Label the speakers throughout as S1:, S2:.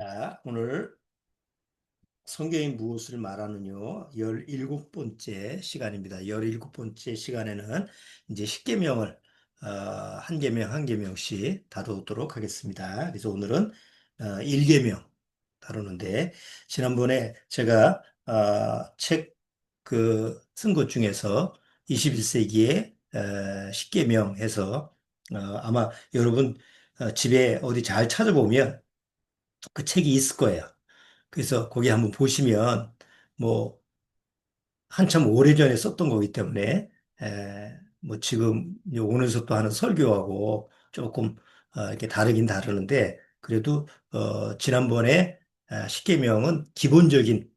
S1: 자, 오늘 성경이 무엇을 말하느냐 17번째 시간입니다. 17번째 시간에는 이제 십계명을 한 계명 한 계명씩 다루도록 하겠습니다. 그래서 오늘은 1계명 다루는데 지난번에 제가 책 쓴 것 중에서 21세기의 십계명 해서 아마 여러분 집에 어디 잘 찾아보면 그 책이 있을 거예요. 그래서 거기 한번 보시면 뭐 한참 오래전에 썼던 거기 때문에 뭐 지금 오늘서 또 하는 설교하고 조금 이렇게 다르긴 다르는데 그래도 지난번에 십계명은 기본적인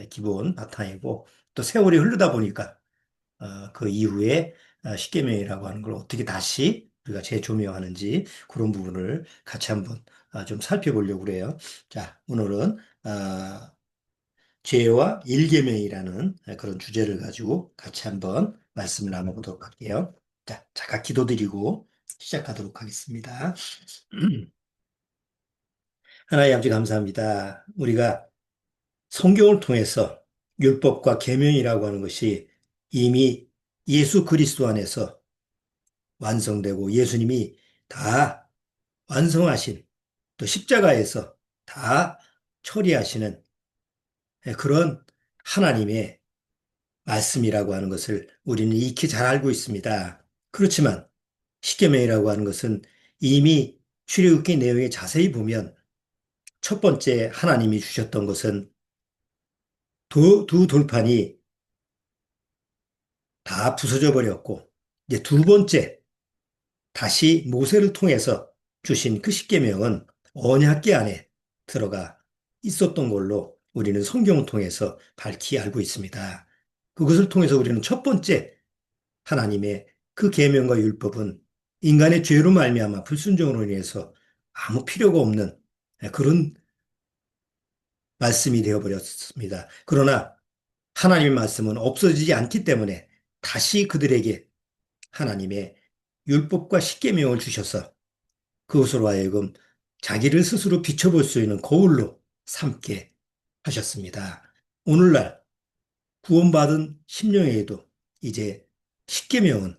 S1: 기본 바탕이고 또 세월이 흐르다 보니까 그 이후에 십계명이라고 하는 걸 어떻게 다시 우리가 재조명하는지 그런 부분을 같이 한번 좀 살펴보려고 그래요. 자, 오늘은 죄와 일계명이라는 그런 주제를 가지고 같이 한번 말씀을 나눠보도록 할게요. 자, 잠깐 기도드리고 시작하도록 하겠습니다. 하나님 아버지 감사합니다. 우리가 성경을 통해서 율법과 계명이라고 하는 것이 이미 예수 그리스도 안에서 완성되고 예수님이 다 완성하신 또 십자가에서 다 처리하시는 그런 하나님의 말씀이라고 하는 것을 우리는 익히 잘 알고 있습니다. 그렇지만 십계명이라고 하는 것은 이미 출애굽기 내용에 자세히 보면 첫 번째 하나님이 주셨던 것은 두 돌판이 다 부서져 버렸고 이제 두 번째 다시 모세를 통해서 주신 그 십계명은 언약궤 안에 들어가 있었던 걸로 우리는 성경을 통해서 밝히 알고 있습니다. 그것을 통해서 우리는 첫 번째 하나님의 그 계명과 율법은 인간의 죄로 말미암아 불순종으로 인해서 아무 필요가 없는 그런 말씀이 되어버렸습니다. 그러나 하나님의 말씀은 없어지지 않기 때문에 다시 그들에게 하나님의 율법과 십계명을 주셔서 그것으로 하여금 자기를 스스로 비춰볼 수 있는 거울로 삼게 하셨습니다. 오늘날 구원받은 심령에게도 이제 십계명은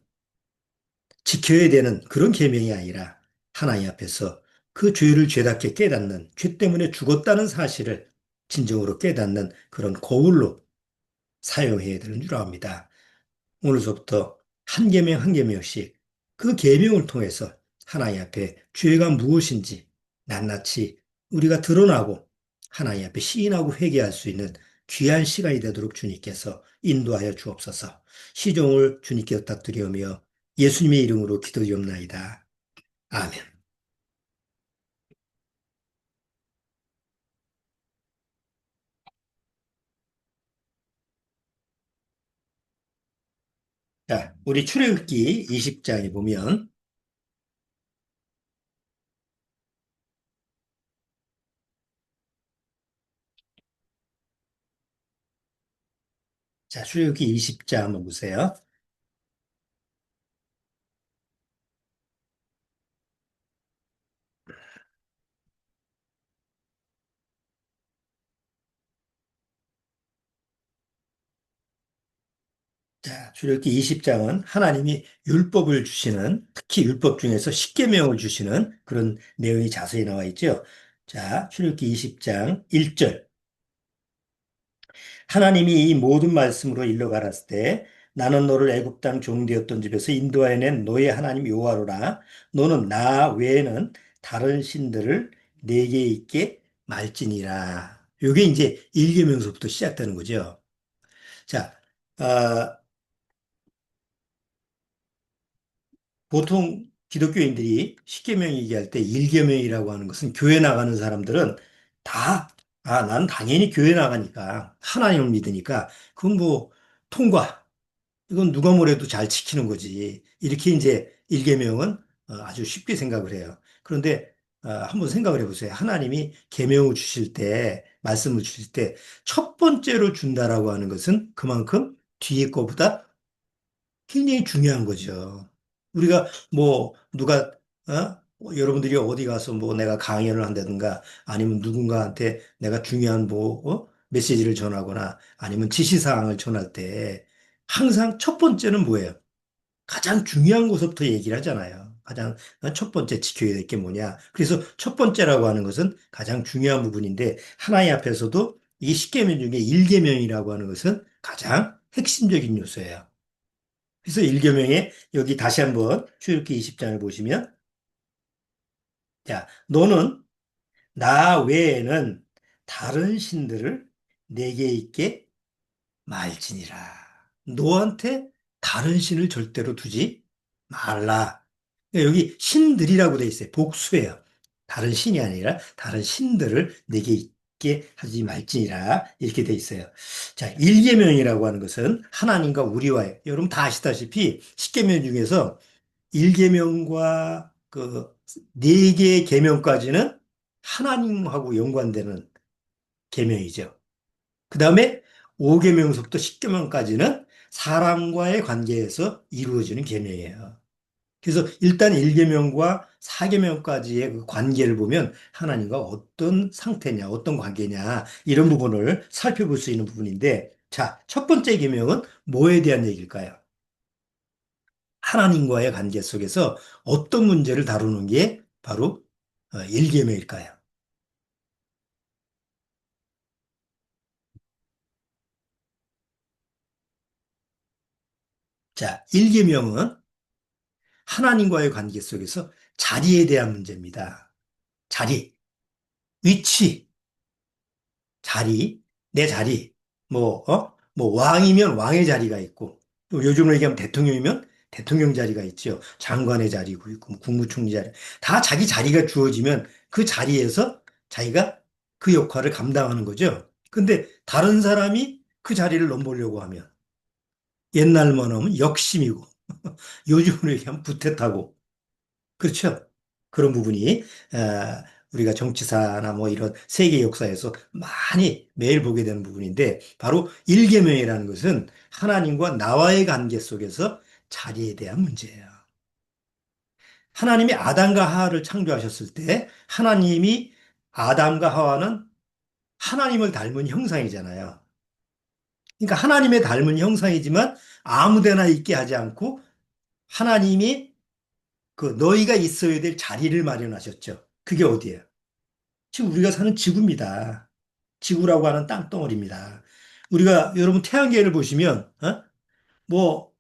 S1: 지켜야 되는 그런 계명이 아니라 하나님 앞에서 그 죄를 죄답게 깨닫는 죄 때문에 죽었다는 사실을 진정으로 깨닫는 그런 거울로 사용해야 되는 줄 압니다. 오늘서부터 한 계명 한 계명씩 그 계명을 통해서 하나님 앞에 죄가 무엇인지 낱낱이 우리가 드러나고 하나님 앞에 시인하고 회개할 수 있는 귀한 시간이 되도록 주님께서 인도하여 주옵소서. 시종을 주님께 부탁드리오며 예수님의 이름으로 기도드리옵나이다. 아멘. 자, 우리 출애굽기 20장에 보면 자, 출애굽기 20장 한번 보세요. 자, 출애굽기 20장은 하나님이 율법을 주시는 특히 율법 중에서 십계명을 주시는 그런 내용이 자세히 나와 있죠. 자, 출애굽기 20장 1절. 하나님이 이 모든 말씀으로 일러 가라사대 때 나는 너를 애굽 땅 종되었던 집에서 인도하여 낸 너의 하나님 여호와로라. 너는 나 외에는 다른 신들을 내게 있게 말지니라. 이게 이제 1계명서부터 시작되는 거죠. 자, 어, 보통 기독교인들이 십계명 얘기할 때 일계명이라고 하는 것은 교회 나가는 사람들은 다, 난 당연히 교회 나가니까 하나님을 믿으니까 그건 뭐 통과. 이건 누가 뭐래도 잘 지키는 거지. 이렇게 이제 일계명은 아주 쉽게 생각을 해요. 그런데 한번 생각을 해보세요. 하나님이 계명을 주실 때, 말씀을 주실 때 첫 번째로 준다라고 하는 것은 그만큼 뒤에 거보다 굉장히 중요한 거죠. 우리가 뭐 누가 여러분들이 어디 가서 뭐 내가 강연을 한다든가 아니면 누군가한테 내가 중요한 뭐 메시지를 전하거나 아니면 지시사항을 전할 때 항상 첫 번째는 뭐예요? 가장 중요한 것부터 얘기를 하잖아요. 가장 첫 번째 지켜야 될 게 뭐냐. 그래서 첫 번째라고 하는 것은 가장 중요한 부분인데 하나님 앞에서도 이 10계명 중에 1계명이라고 하는 것은 가장 핵심적인 요소예요. 그래서 1계명에 여기 다시 한번 출애굽기 20장을 보시면 자, 너는 나 외에는 다른 신들을 내게 있게 말지니라. 너한테 다른 신을 절대로 두지 말라. 그러니까 여기 신들이라고 돼 있어요. 복수예요. 다른 신이 아니라 다른 신들을 내게 있게 하지 말지니라. 이렇게 돼 있어요. 자, 일계명이라고 하는 것은 하나님과 우리와의, 여러분 다 아시다시피 십계명 중에서 일계명과 그 네 개의 계명까지는 하나님하고 연관되는 계명이죠. 그 다음에 5계명서부터 10계명까지는 사람과의 관계에서 이루어지는 계명이에요. 그래서 일단 1계명과 4계명까지의 그 관계를 보면 하나님과 어떤 상태냐, 어떤 관계냐, 이런 부분을 살펴볼 수 있는 부분인데, 자, 첫 번째 계명은 뭐에 대한 얘기일까요? 하나님과의 관계 속에서 어떤 문제를 다루는 게 바로 1계명일까요? 자, 1계명은 하나님과의 관계 속에서 자리에 대한 문제입니다. 자리, 위치, 자리, 내 자리. 뭐 왕이면 왕의 자리가 있고, 또 요즘으로 얘기하면 대통령이면 대통령 자리가 있죠. 장관의 자리고 있고, 뭐 국무총리 자리. 다 자기 자리가 주어지면 그 자리에서 자기가 그 역할을 감당하는 거죠. 근데 다른 사람이 그 자리를 넘보려고 하면 옛날만 하면 역심이고, 요즘으로 얘기하면 구태타고, 그렇죠. 그런 부분이 우리가 정치사나 뭐 이런 세계 역사에서 많이 매일 보게 되는 부분인데 바로 일계명이라는 것은 하나님과 나와의 관계 속에서 자리에 대한 문제예요. 하나님이 아담과 하와를 창조하셨을 때 하나님이 아담과 하와는 하나님을 닮은 형상이잖아요. 그러니까 하나님의 닮은 형상이지만 아무데나 있게 하지 않고 하나님이 그 너희가 있어야 될 자리를 마련하셨죠. 그게 어디예요? 지금 우리가 사는 지구입니다. 지구라고 하는 땅덩어리입니다. 우리가 여러분 태양계를 보시면 뭐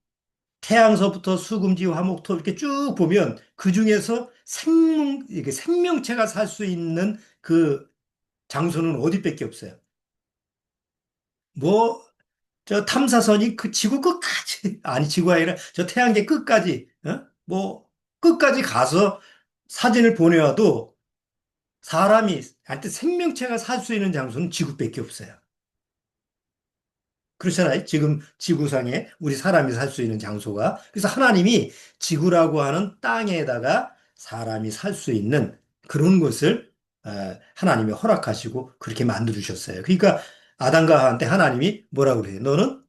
S1: 태양서부터 수금지, 화목토 이렇게 쭉 보면 그 중에서 이게 생명체가 살 수 있는 그 장소는 어디밖에 없어요. 뭐 저 탐사선이 그 지구 끝까지 아니 지구가 아니라 저 태양계 끝까지 뭐 끝까지 가서 사진을 보내와도 사람이 한테 생명체가 살 수 있는 장소는 지구밖에 없어요. 그렇잖아요. 지금 지구상에 우리 사람이 살 수 있는 장소가. 그래서 하나님이 지구라고 하는 땅에다가 사람이 살 수 있는 그런 것을 하나님이 허락하시고 그렇게 만들으셨어요. 그러니까 아담과 하와한테 하나님이 뭐라고 그래요? 너는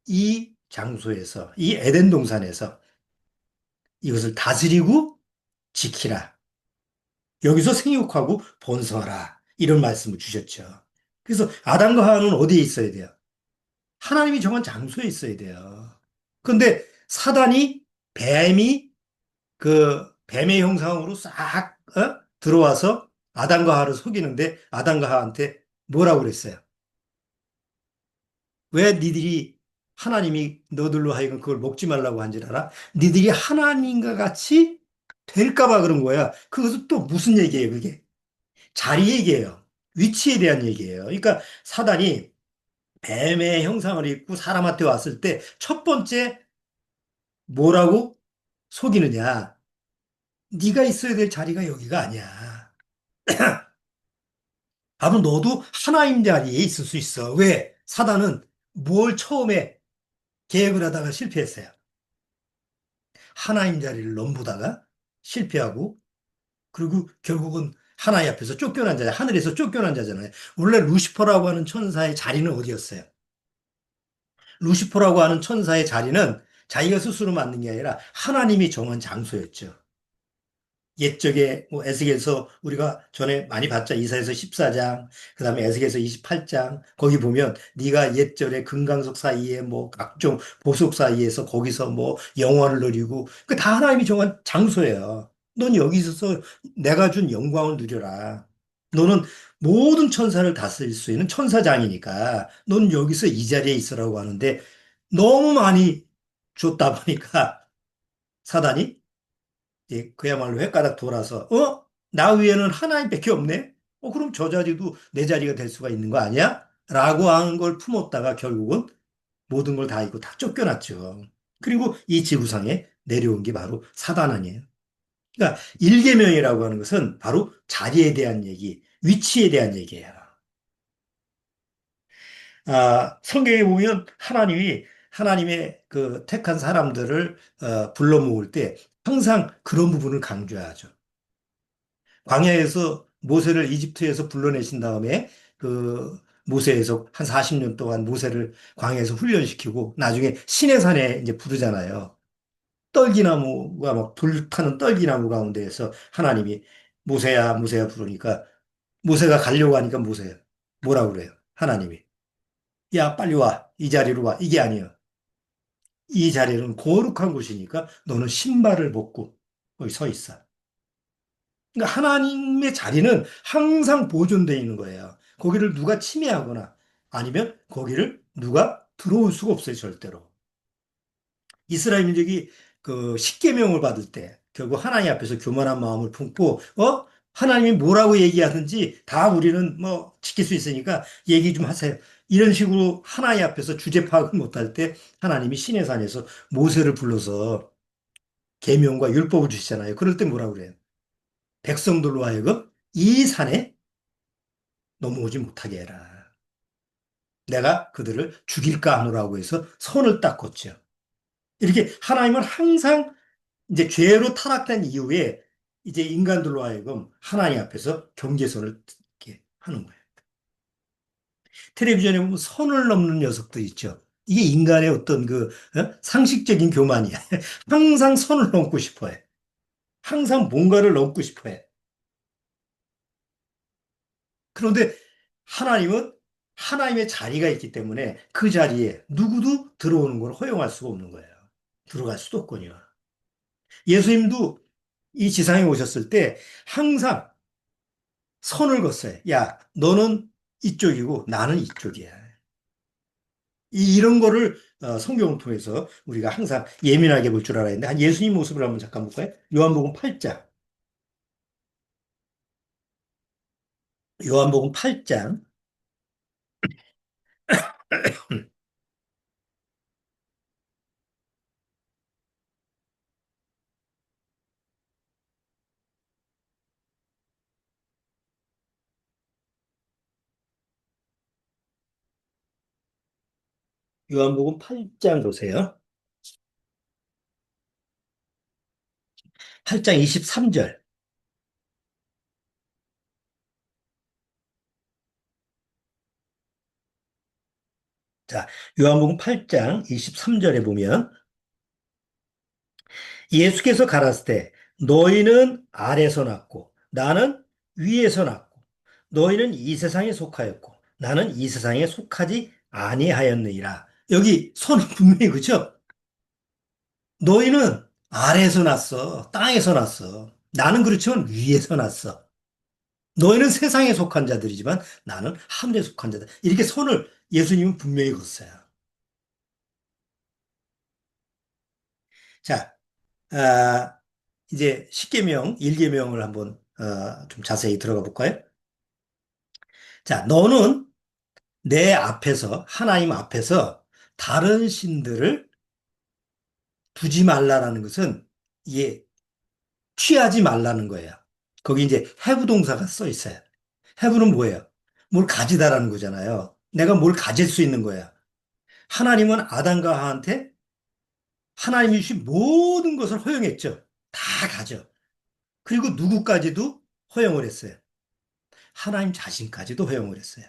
S1: 이 장소에서, 이 에덴 동산에서 이것을 다스리고 지키라. 여기서 생육하고 번성하라. 이런 말씀을 주셨죠. 그래서 아담과 하와는 어디에 있어야 돼요? 하나님이 정한 장소에 있어야 돼요. 그런데 사단이 뱀이 그 뱀의 형상으로 싹 들어와서 아담과 하와를 속이는데 아담과 하와한테 뭐라고 그랬어요? 왜 니들이 하나님이 너들로 하여금 그걸 먹지 말라고 한 줄 알아? 니들이 하나님과 같이 될까 봐 그런 거야. 그것은 또 무슨 얘기예요, 그게? 자리 얘기예요. 위치에 대한 얘기예요. 그러니까 사단이 뱀의 형상을 입고 사람한테 왔을 때 첫 번째 뭐라고 속이느냐? 네가 있어야 될 자리가 여기가 아니야. 바로 너도 하나님 자리에 있을 수 있어. 왜? 사단은 뭘 처음에 계획을 하다가 실패했어요. 하나님 자리를 넘보다가 실패하고 그리고 결국은 하나님 앞에서 쫓겨난 자잖아요. 하늘에서 쫓겨난 자잖아요. 원래 루시퍼라고 하는 천사의 자리는 어디였어요? 루시퍼라고 하는 천사의 자리는 자기가 스스로 만든 게 아니라 하나님이 정한 장소였죠. 옛적에 뭐 에스겔서 우리가 전에 많이 봤자 이사야서 14장, 그다음에 에스겔서 28장 거기 보면 네가 옛절에 금강석 사이에 뭐 각종 보석 사이에서 거기서 뭐 영화를 누리고 그 다 하나님이 정한 장소예요. 넌 여기 있어서 내가 준 영광을 누려라. 너는 모든 천사를 다스릴 수 있는 천사장이니까 넌 여기서 이 자리에 있으라고 하는데 너무 많이 줬다 보니까 사단이 예, 그야말로 횟가닥 돌아서, 나 위에는 하나님밖에 없네? 그럼 저 자리도 내 자리가 될 수가 있는 거 아니야? 라고 하는 걸 품었다가 결국은 모든 걸 다 잃고 다 쫓겨났죠. 그리고 이 지구상에 내려온 게 바로 사단 아니에요. 그러니까 일계명이라고 하는 것은 바로 자리에 대한 얘기, 위치에 대한 얘기예요. 성경에 보면 하나님이 하나님의 그 택한 사람들을 불러 모을 때 항상 그런 부분을 강조하죠. 광야에서 모세를 이집트에서 불러내신 다음에 그 모세에서 한 40년 동안 모세를 광야에서 훈련시키고 나중에 시내산에 이제 부르잖아요. 떨기나무가 막 불타는 떨기나무 가운데에서 하나님이 모세야 모세야 부르니까 모세가 가려고 하니까 모세야 뭐라고 그래요? 하나님이 야 빨리 와 이 자리로 와 이게 아니에요. 이 자리는 거룩한 곳이니까 너는 신발을 벗고 거기 서 있어. 그러니까 하나님의 자리는 항상 보존되어 있는 거예요. 거기를 누가 침해하거나 아니면 거기를 누가 들어올 수가 없어요, 절대로. 이스라엘 민족이 그 십계명을 받을 때 결국 하나님 앞에서 교만한 마음을 품고 하나님이 뭐라고 얘기하든지 다 우리는 뭐 지킬 수 있으니까 얘기 좀 하세요. 이런 식으로 하나님 앞에서 주제 파악을 못할 때 하나님이 시내산에서 모세를 불러서 계명과 율법을 주시잖아요. 그럴 때 뭐라고 그래요? 백성들로 하여금 이 산에 넘어오지 못하게 해라. 내가 그들을 죽일까 하노라고 해서 손을 딱 걷죠. 이렇게 하나님은 항상 이제 죄로 타락된 이후에 이제 인간들로 하여금 하나님 앞에서 경계선을 이렇게 하는 거예요. 텔레비전에 보면 선을 넘는 녀석도 있죠. 이게 인간의 어떤 그 상식적인 교만이야. 항상 선을 넘고 싶어 해. 항상 뭔가를 넘고 싶어 해. 그런데 하나님은 하나님의 자리가 있기 때문에 그 자리에 누구도 들어오는 걸 허용할 수가 없는 거예요. 들어갈 수도 없거든요. 예수님도 이 지상에 오셨을 때 항상 선을 그었어요. 야, 너는 이쪽이고 나는 이쪽이야. 이런 거를 성경을 통해서 우리가 항상 예민하게 볼 줄 알아야 되는데 한 예수님 모습을 한번 잠깐 볼까요? 요한복음 8장. 요한복음 8장. 요한복음 8장 보세요. 8장 23절. 자, 요한복음 8장 23절에 보면 예수께서 가라사대 때 너희는 아래서 났고 나는 위에서 났고 너희는 이 세상에 속하였고 나는 이 세상에 속하지 아니하였느니라. 여기 손은 분명히 그죠? 너희는 아래에서 났어. 땅에서 났어. 나는 그렇지만 위에서 났어. 너희는 세상에 속한 자들이지만 나는 하늘에 속한 자다. 이렇게 손을 예수님은 분명히 그었어요. 자, 아, 이제 십계명, 일계명을 한번 좀 자세히 들어가 볼까요? 자, 너는 내 앞에서 하나님 앞에서 다른 신들을 두지 말라라는 것은 이게 취하지 말라는 거예요. 거기 이제 have 동사가 써 있어요. have는 뭐예요? 뭘 가지다라는 거잖아요. 내가 뭘 가질 수 있는 거야. 하나님은 아담과 하한테 하나님이 주신 모든 것을 허용했죠. 다 가져. 그리고 누구까지도 허용을 했어요. 하나님 자신까지도 허용을 했어요.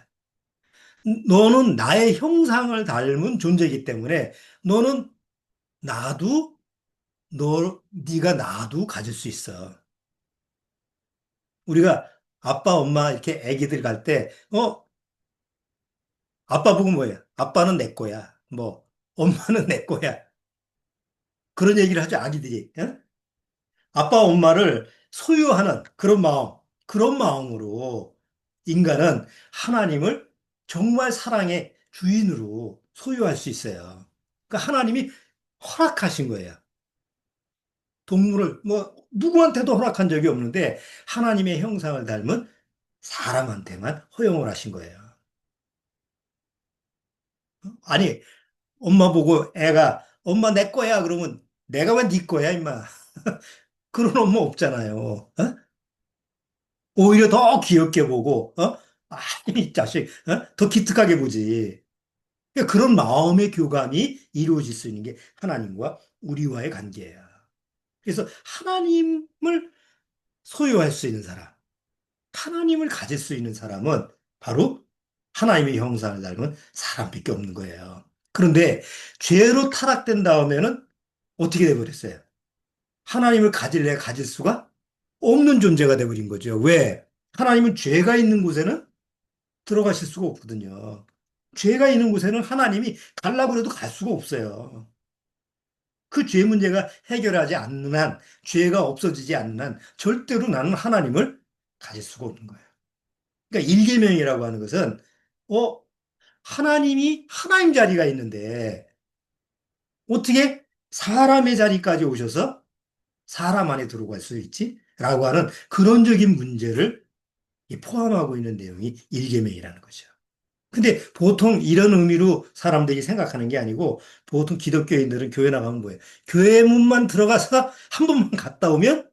S1: 너는 나의 형상을 닮은 존재이기 때문에 너는 나도 네가 나도 가질 수 있어. 우리가 아빠, 엄마 이렇게 애기들 갈 때, 아빠 보고 뭐야? 아빠는 내 거야. 뭐, 엄마는 내 거야. 그런 얘기를 하죠, 아기들이. 예? 아빠, 엄마를 소유하는 그런 마음으로 인간은 하나님을 정말 사랑의 주인으로 소유할 수 있어요. 그러니까 하나님이 허락하신 거예요. 동물을, 뭐, 누구한테도 허락한 적이 없는데 하나님의 형상을 닮은 사람한테만 허용을 하신 거예요. 아니, 엄마 보고 애가 엄마 내 거야 그러면 내가 왜 네 거야 임마. 그런 엄마 없잖아요. 오히려 더 귀엽게 보고 아이 자식 더 기특하게 보지. 그러니까 그런 마음의 교감이 이루어질 수 있는 게 하나님과 우리와의 관계예요. 그래서 하나님을 소유할 수 있는 사람, 하나님을 가질 수 있는 사람은 바로 하나님의 형상을 닮은 사람밖에 없는 거예요. 그런데 죄로 타락된 다음에는 어떻게 돼버렸어요? 하나님을 가질래 가질 수가 없는 존재가 돼버린 거죠. 왜? 하나님은 죄가 있는 곳에는 들어가실 수가 없거든요. 죄가 있는 곳에는 하나님이 가려고 해도 갈 수가 없어요. 그 죄 문제가 해결하지 않는 한, 죄가 없어지지 않는 한, 절대로 나는 하나님을 가질 수가 없는 거예요. 그러니까 일계명이라고 하는 것은, 어, 하나님이 하나님 자리가 있는데, 어떻게 사람의 자리까지 오셔서 사람 안에 들어갈 수 있지? 라고 하는 근원적인 문제를 포함하고 있는 내용이 일계명이라는 거죠. 근데 보통 이런 의미로 사람들이 생각하는 게 아니고 보통 기독교인들은 교회 나가면 뭐예요? 교회 문만 들어가서 한 번만 갔다 오면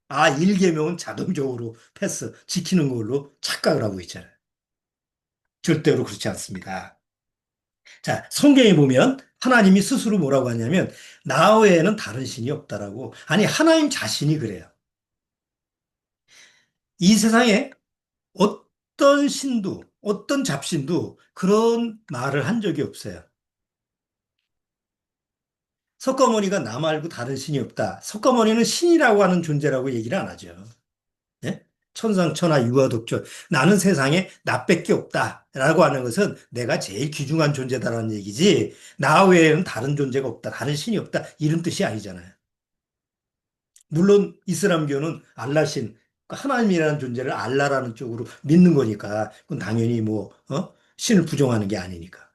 S1: 아, 일계명은 자동적으로 패스, 지키는 걸로 착각을 하고 있잖아요. 절대로 그렇지 않습니다. 자, 성경에 보면 하나님이 스스로 뭐라고 하냐면 나 외에는 다른 신이 없다라고. 아니, 하나님 자신이 그래요. 이 세상에 어떤 신도, 어떤 잡신도 그런 말을 한 적이 없어요. 석가모니가 나 말고 다른 신이 없다. 석가모니는 신이라고 하는 존재라고 얘기를 안 하죠. 예? 천상천하 유아독존. 나는 세상에 나밖에 없다. 라고 하는 것은 내가 제일 귀중한 존재다라는 얘기지. 나 외에는 다른 존재가 없다. 다른 신이 없다. 이런 뜻이 아니잖아요. 물론 이슬람교는 알라신, 하나님이라는 존재를 알라라는 쪽으로 믿는 거니까. 그건 당연히 신을 부정하는 게 아니니까.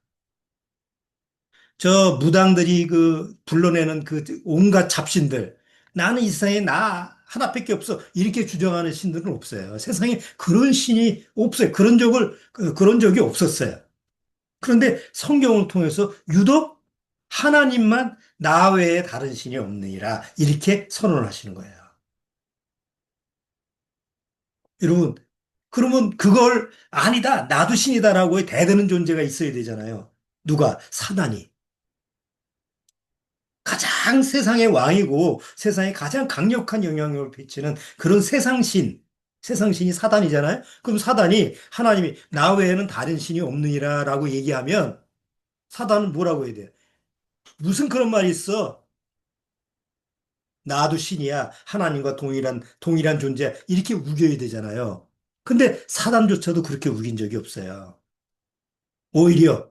S1: 저 무당들이 그 불러내는 그 온갖 잡신들. 나는 이 세상에 나 하나밖에 없어. 이렇게 주장하는 신들은 없어요. 세상에 그런 신이 없어요. 그런 적이 없었어요. 그런데 성경을 통해서 유독 하나님만 나 외에 다른 신이 없느니라. 이렇게 선언하시는 거예요. 여러분, 그러면 그걸 아니다. 나도 신이다라고 대드는 존재가 있어야 되잖아요. 누가? 사단이. 가장 세상의 왕이고 세상에 가장 강력한 영향력을 미치는 그런 세상신이 사단이잖아요. 그럼 사단이 하나님이 나 외에는 다른 신이 없느니라라고 얘기하면 사단은 뭐라고 해야 돼요? 무슨 그런 말이 있어? 나도 신이야. 하나님과 동일한 존재. 이렇게 우겨야 되잖아요. 근데 사단조차도 그렇게 우긴 적이 없어요. 오히려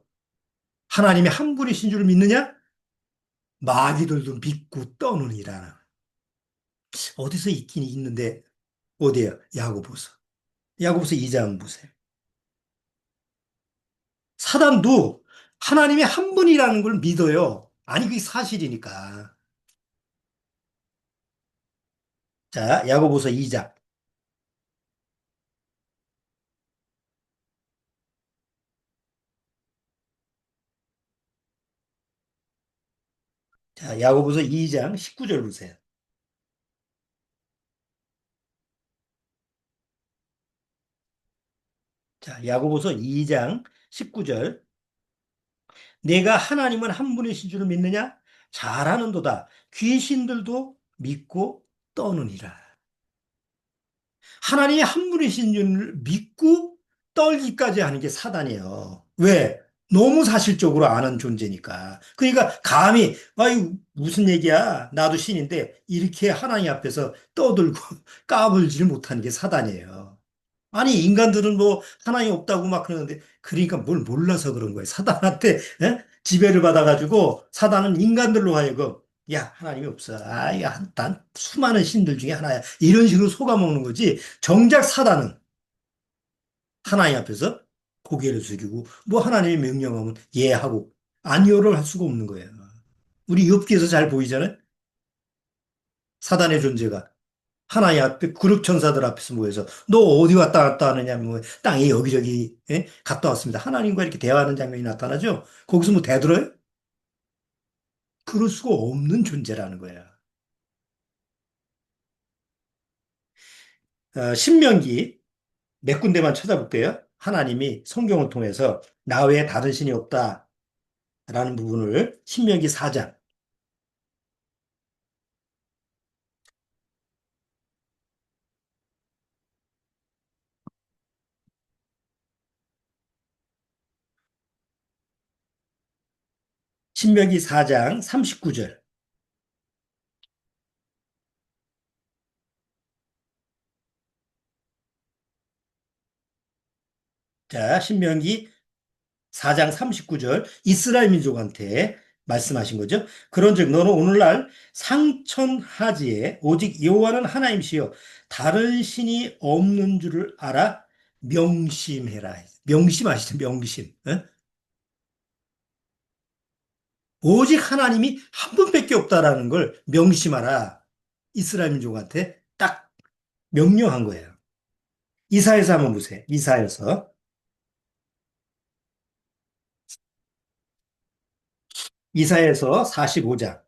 S1: 하나님의 한 분이신 줄 믿느냐? 마귀들도 믿고 떠느니라. 어디서 있긴 있는데 어디에요? 야고보서. 야고보서 2장 보세요. 사단도 하나님이 한 분이라는 걸 믿어요. 아니, 그게 사실이니까. 자, 야고보서 2장. 자, 야고보서 2장 19절 보세요. 자, 야고보서 2장 19절. 내가 하나님은 한 분이신 줄 믿느냐? 잘하는도다. 귀신들도 믿고 떠느니라. 하나님이 한 분이신 줄 믿고 떨기까지 하는 게 사단이에요. 왜? 너무 사실적으로 아는 존재니까. 그러니까 감히, 아유, 무슨 얘기야. 나도 신인데, 이렇게 하나님 앞에서 떠들고 까불지를 못하는 게 사단이에요. 아니, 인간들은 뭐, 하나님 없다고 막 그러는데, 그러니까 뭘 몰라서 그런 거예요. 사단한테, 지배를 받아가지고, 사단은 인간들로 하여금, 야, 하나님이 없어. 아, 야, 난 수많은 신들 중에 하나야. 이런 식으로 속아먹는 거지. 정작 사단은 하나님 앞에서 고개를 숙이고 뭐 하나님의 명령하면 예 하고 아니요를 할 수가 없는 거예요. 우리 욥기에서 잘 보이잖아요. 사단의 존재가 하나님 앞에 그룹 천사들 앞에서 모여서 너 어디 왔다 갔다 하느냐 뭐 땅에 여기저기 갔다 왔습니다. 하나님과 이렇게 대화하는 장면이 나타나죠. 거기서 뭐 대들어요? 그럴 수가 없는 존재라는 거예요. 신명기 몇 군데만 찾아볼게요. 하나님이 성경을 통해서 나 외에 다른 신이 없다라는 부분을 신명기 4장 신명기 4장 39절. 자, 신명기 4장 39절. 이스라엘 민족한테 말씀하신 거죠. 그런즉 너는 오늘날 상천하지에 오직 여호와는 하나님이시요 다른 신이 없는 줄을 알아 명심해라. 명심하시죠. 명심. 오직 하나님이 한 분밖에 없다라는 걸 명심하라. 이스라엘 민족한테 딱 명령한 거예요. 이사야서 한번 보세요. 이사야서 45장.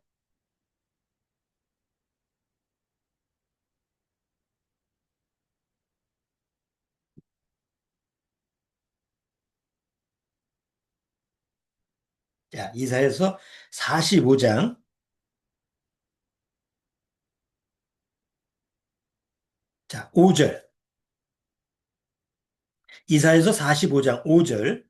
S1: 자, 이사야서 45장. 자, 5절. 이사야서 45장 5절.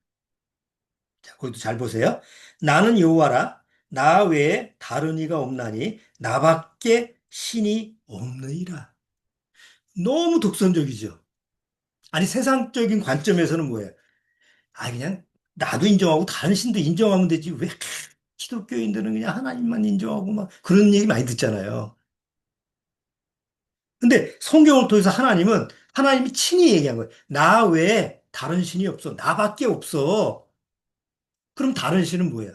S1: 자, 거기도 잘 보세요. 나는 여호와라. 나 외에 다른 이가 없나니 나밖에 신이 없느니라. 너무 독선적이죠. 아니, 세상적인 관점에서는 뭐예요? 아, 그냥 나도 인정하고 다른 신도 인정하면 되지. 왜 기독교인들은 그냥 하나님만 인정하고 막 그런 얘기 많이 듣잖아요. 근데 성경을 통해서 하나님이 친히 얘기한 거예요. 나 외에 다른 신이 없어. 나밖에 없어. 그럼 다른 신은 뭐예요?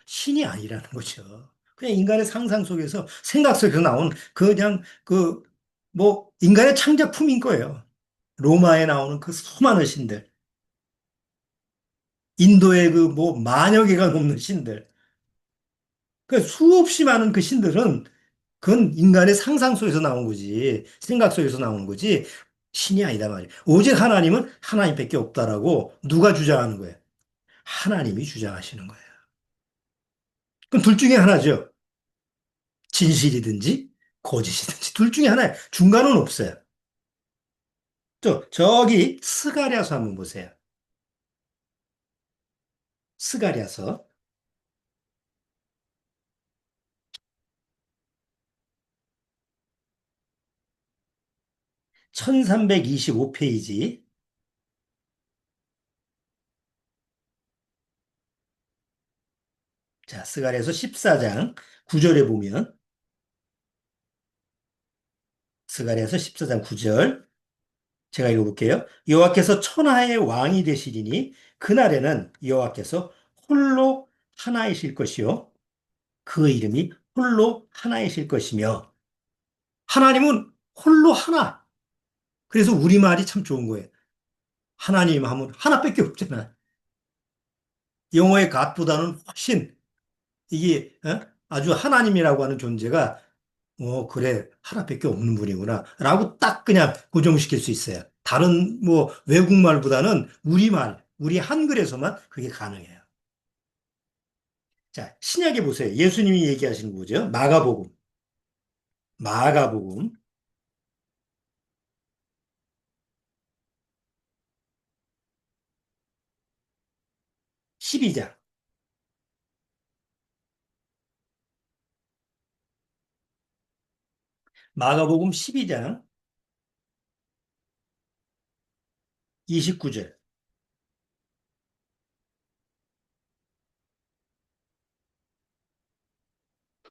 S1: 신이 아니라는 거죠. 그냥 인간의 상상 속에서, 생각 속에서 나온 그냥 뭐, 인간의 창작품인 거예요. 로마에 나오는 그 수많은 신들, 인도의 그 뭐, 만여 개가 넘는 신들. 그 수없이 많은 그 신들은 그건 인간의 상상 속에서 나온 거지, 생각 속에서 나오는 거지, 신이 아니다 말이에요. 오직 하나님은 하나님밖에 없다라고 누가 주장하는 거예요? 하나님이 주장하시는 거예요. 그럼 둘 중에 하나죠. 진실이든지 거짓이든지 둘 중에 하나예요. 중간은 없어요. 저기 스가랴서 한번 보세요. 스가랴서 1325페이지. 자, 스가랴서 14장 9절에 보면 스가랴서 14장 9절 제가 읽어볼게요. 여호와께서 천하의 왕이 되시리니 그날에는 여호와께서 홀로 하나이실 것이요 그 이름이 홀로 하나이실 것이며 하나님은 홀로 하나. 그래서 우리말이 참 좋은 거예요. 하나님 하면 하나밖에 없잖아. 영어의 God보다는 훨씬 이게 아주 하나님이라고 하는 존재가 그래 하나밖에 없는 분이구나 라고 딱 그냥 고정시킬 수 있어요. 다른 뭐 외국말보다는 우리말, 우리 한글에서만 그게 가능해요. 자, 신약에 보세요. 예수님이 얘기하시는 거죠. 마가복음 12장. 마가복음 12장 29절.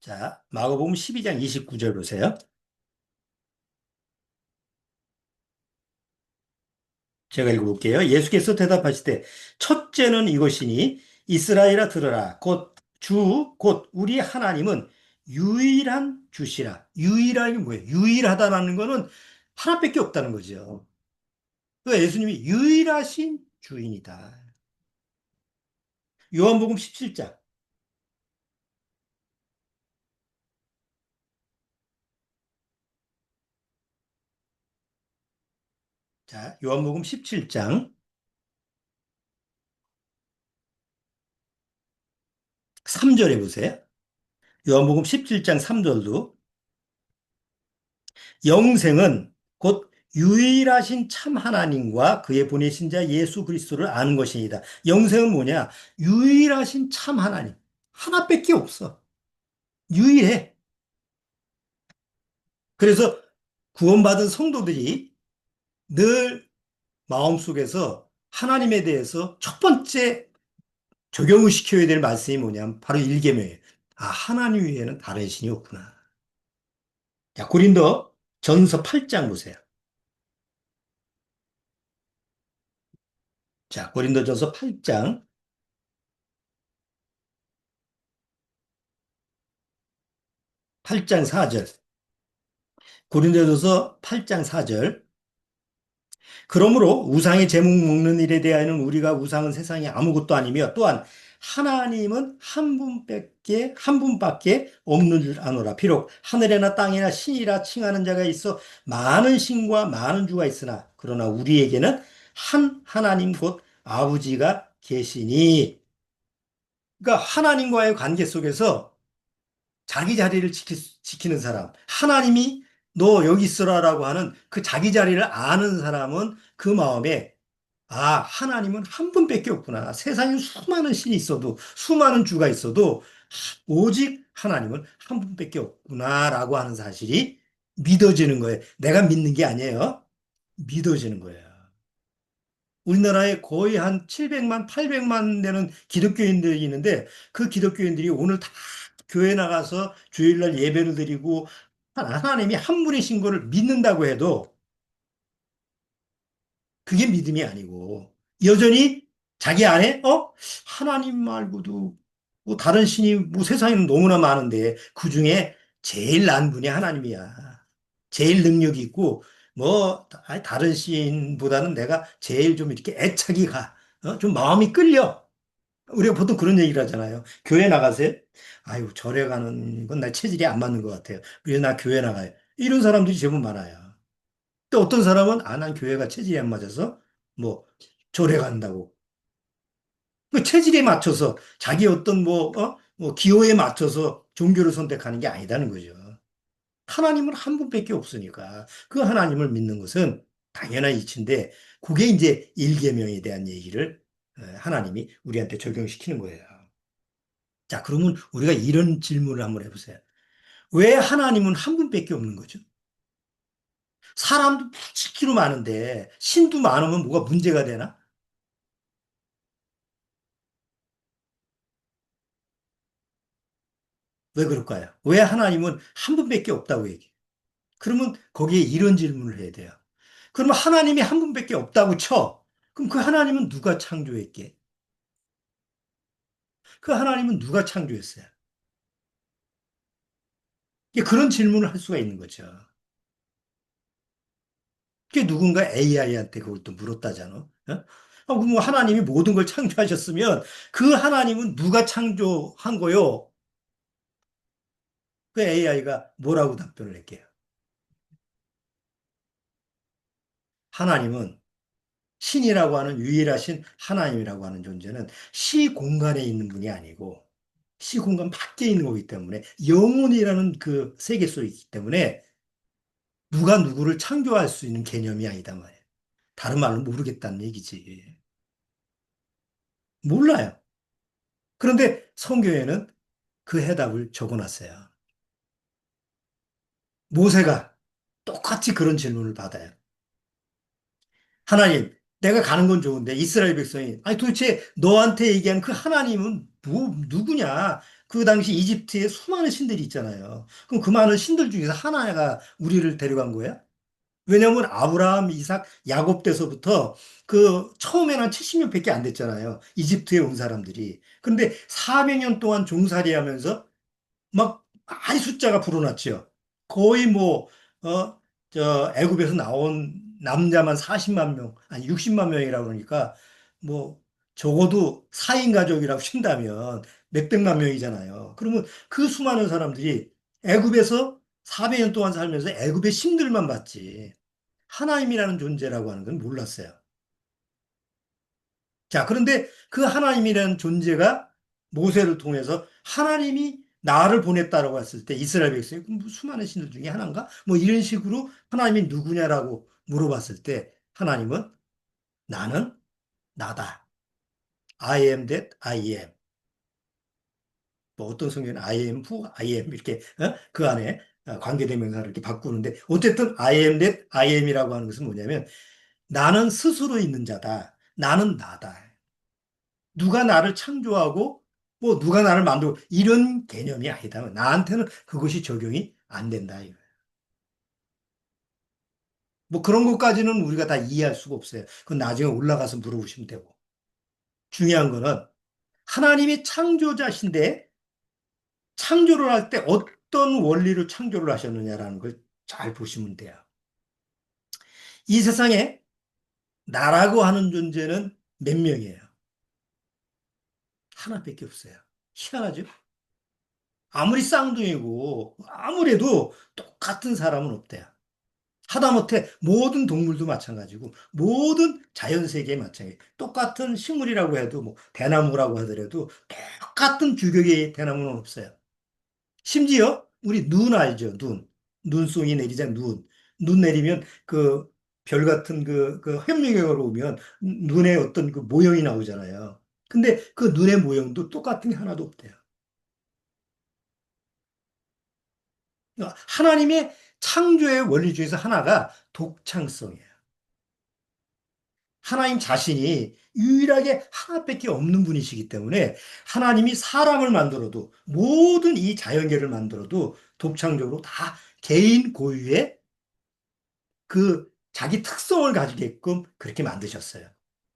S1: 자, 마가복음 12장 29절 보세요. 제가 읽어볼게요. 예수께서 대답하시되 첫째는 이것이니 이스라엘아 들으라. 곧 우리 하나님은 유일한 주시라. 유일한 게 뭐예요? 유일하다는 거는 하나밖에 없다는 거죠. 그 예수님이 유일하신 주인이다. 요한복음 17장. 자, 요한복음 17장 3절에 보세요. 요한복음 17장 3절도 영생은 곧 유일하신 참 하나님과 그의 보내신 자 예수 그리스도를 아는 것이니다. 영생은 뭐냐? 유일하신 참 하나님. 하나밖에 없어. 유일해. 그래서 구원받은 성도들이 늘 마음속에서 하나님에 대해서 첫 번째 적용을 시켜야 될 말씀이 뭐냐면 바로 일계명이에요. 아, 하나님 외에는 다른 신이 없구나. 자, 고린도 전서 8장 보세요. 자, 고린도전서 8장 4절. 고린도전서 8장 4절. 그러므로 우상의 제목 먹는 일에 대하여는 우리가 우상은 세상에 아무것도 아니며 또한 하나님은 한 분밖에 없는 줄 아노라. 비록 하늘에나 땅이나 신이라 칭하는 자가 있어 많은 신과 많은 주가 있으나 그러나 우리에게는 한 하나님 곧 아버지가 계시니. 그러니까 하나님과의 관계 속에서 자기 자리를 지키는 사람, 하나님이 너 여기 있으라라고 하는 그 자기 자리를 아는 사람은 그 마음에 아, 하나님은 한 분밖에 없구나. 세상에 수많은 신이 있어도, 수많은 주가 있어도 오직 하나님은 한 분밖에 없구나라고 하는 사실이 믿어지는 거예요. 내가 믿는 게 아니에요. 믿어지는 거예요. 우리나라에 거의 한 700만, 800만 되는 기독교인들이 있는데 그 기독교인들이 오늘 다 교회 나가서 주일날 예배를 드리고 하나님이 한 분이신 거를 믿는다고 해도 그게 믿음이 아니고 여전히 자기 안에 하나님 말고도 뭐 다른 신이 뭐 세상에는 너무나 많은데 그중에 제일 난 분이 하나님이야. 제일 능력이 있고 뭐 다른 신보다는 내가 제일 좀 이렇게 애착이 가. 좀 마음이 끌려. 우리가 보통 그런 얘기를 하잖아요. 교회 나가세요? 아유, 절에 가는 건 나 체질이 안 맞는 것 같아요. 그래서 나 교회 나가요. 이런 사람들이 제법 많아요. 또 어떤 사람은 난 교회가 체질이 안 맞아서 뭐 절에 간다고. 그 체질에 맞춰서 자기 어떤 뭐 기호에 맞춰서 종교를 선택하는 게 아니다는 거죠. 하나님은 한 분밖에 없으니까 그 하나님을 믿는 것은 당연한 이치인데 그게 이제 일계명에 대한 얘기를 하나님이 우리한테 적용시키는 거예요. 자, 그러면 우리가 이런 질문을 한번 해보세요. 왜 하나님은 한 분밖에 없는 거죠? 사람도 수치키로 많은데 신도 많으면 뭐가 문제가 되나? 왜 그럴까요? 왜 하나님은 한 분밖에 없다고 얘기해요? 그러면 거기에 이런 질문을 해야 돼요. 그러면 하나님이 한 분밖에 없다고 쳐. 그럼 그 하나님은 누가 창조했게? 그 하나님은 누가 창조했어요? 그런 질문을 할 수가 있는 거죠. 그게 누군가 AI한테 그걸 또 물었다잖아. 그럼 뭐 하나님이 모든 걸 창조하셨으면 그 하나님은 누가 창조한 거요? 그 AI가 뭐라고 답변을 할게요? 하나님은 신이라고 하는 유일하신 하나님이라고 하는 존재는 시 공간에 있는 분이 아니고 시 공간 밖에 있는 거기 때문에 영혼이라는 그 세계 속에 있기 때문에 누가 누구를 창조할 수 있는 개념이 아니다 말이에요. 다른 말로 모르겠다는 얘기지. 몰라요. 그런데 성경에는 그 해답을 적어놨어요. 모세가 똑같이 그런 질문을 받아요. 하나님, 내가 가는 건 좋은데 이스라엘 백성이 아니 도대체 너한테 얘기한 그 하나님은 누구냐? 그 당시 이집트에 수많은 신들이 있잖아요. 그럼 그 많은 신들 중에서 하나가 우리를 데려간 거야? 왜냐하면 아브라함, 이삭, 야곱 때서부터 그 처음에는 한 70년밖에 안 됐잖아요. 이집트에 온 사람들이. 그런데 400년 동안 종살이 하면서 막 많이 숫자가 불어났죠. 거의 뭐, 애굽에서 나온 남자만 40만 명, 아니 60만 명이라고 그러니까 뭐 적어도 4인 가족이라고 친다면 몇백만 명이잖아요. 그러면 그 수많은 사람들이 애굽에서 400년 동안 살면서 애굽의 신들만 봤지. 하나님이라는 존재라고 하는 건 몰랐어요. 자, 그런데 그 하나님이라는 존재가 모세를 통해서 하나님이 나를 보냈다라고 했을 때 이스라엘 백성이 뭐 수많은 신들 중에 하나인가? 뭐 이런 식으로 하나님이 누구냐라고 물어봤을 때 하나님은 나는 나다. I am that I am. 뭐 어떤 성경은 I am who I am 이렇게 그 안에 관계대명사를 이렇게 바꾸는데 어쨌든 I am that I am이라고 하는 것은 뭐냐면 나는 스스로 있는 자다. 나는 나다. 누가 나를 창조하고 뭐 누가 나를 만들고 이런 개념이 아니다. 나한테는 그것이 적용이 안 된다. 뭐 그런 것까지는 우리가 다 이해할 수가 없어요. 그건 나중에 올라가서 물어보시면 되고. 중요한 거는 하나님이 창조자신데 창조를 할 때 어떤 원리로 창조를 하셨느냐라는 걸 잘 보시면 돼요. 이 세상에 나라고 하는 존재는 몇 명이에요? 하나밖에 없어요. 희한하죠? 아무리 쌍둥이고 아무래도 똑같은 사람은 없대요. 하다못해 모든 동물도 마찬가지고 모든 자연세계에 마찬가지. 똑같은 식물이라고 해도 뭐 대나무라고 하더라도 똑같은 규격의 대나무는 없어요. 심지어 우리 눈 알죠? 눈. 눈송이 내리자 눈. 눈 내리면 그 별 같은 그 현미경으로 보면 눈에 어떤 그 모형이 나오잖아요. 근데 그 눈의 모형도 똑같은 게 하나도 없대요. 그러니까 하나님의 창조의 원리 중에서 하나가 독창성이에요. 하나님 자신이 유일하게 하나밖에 없는 분이시기 때문에 하나님이 사람을 만들어도 모든 이 자연계를 만들어도 독창적으로 다 개인 고유의 그 자기 특성을 가지게끔 그렇게 만드셨어요.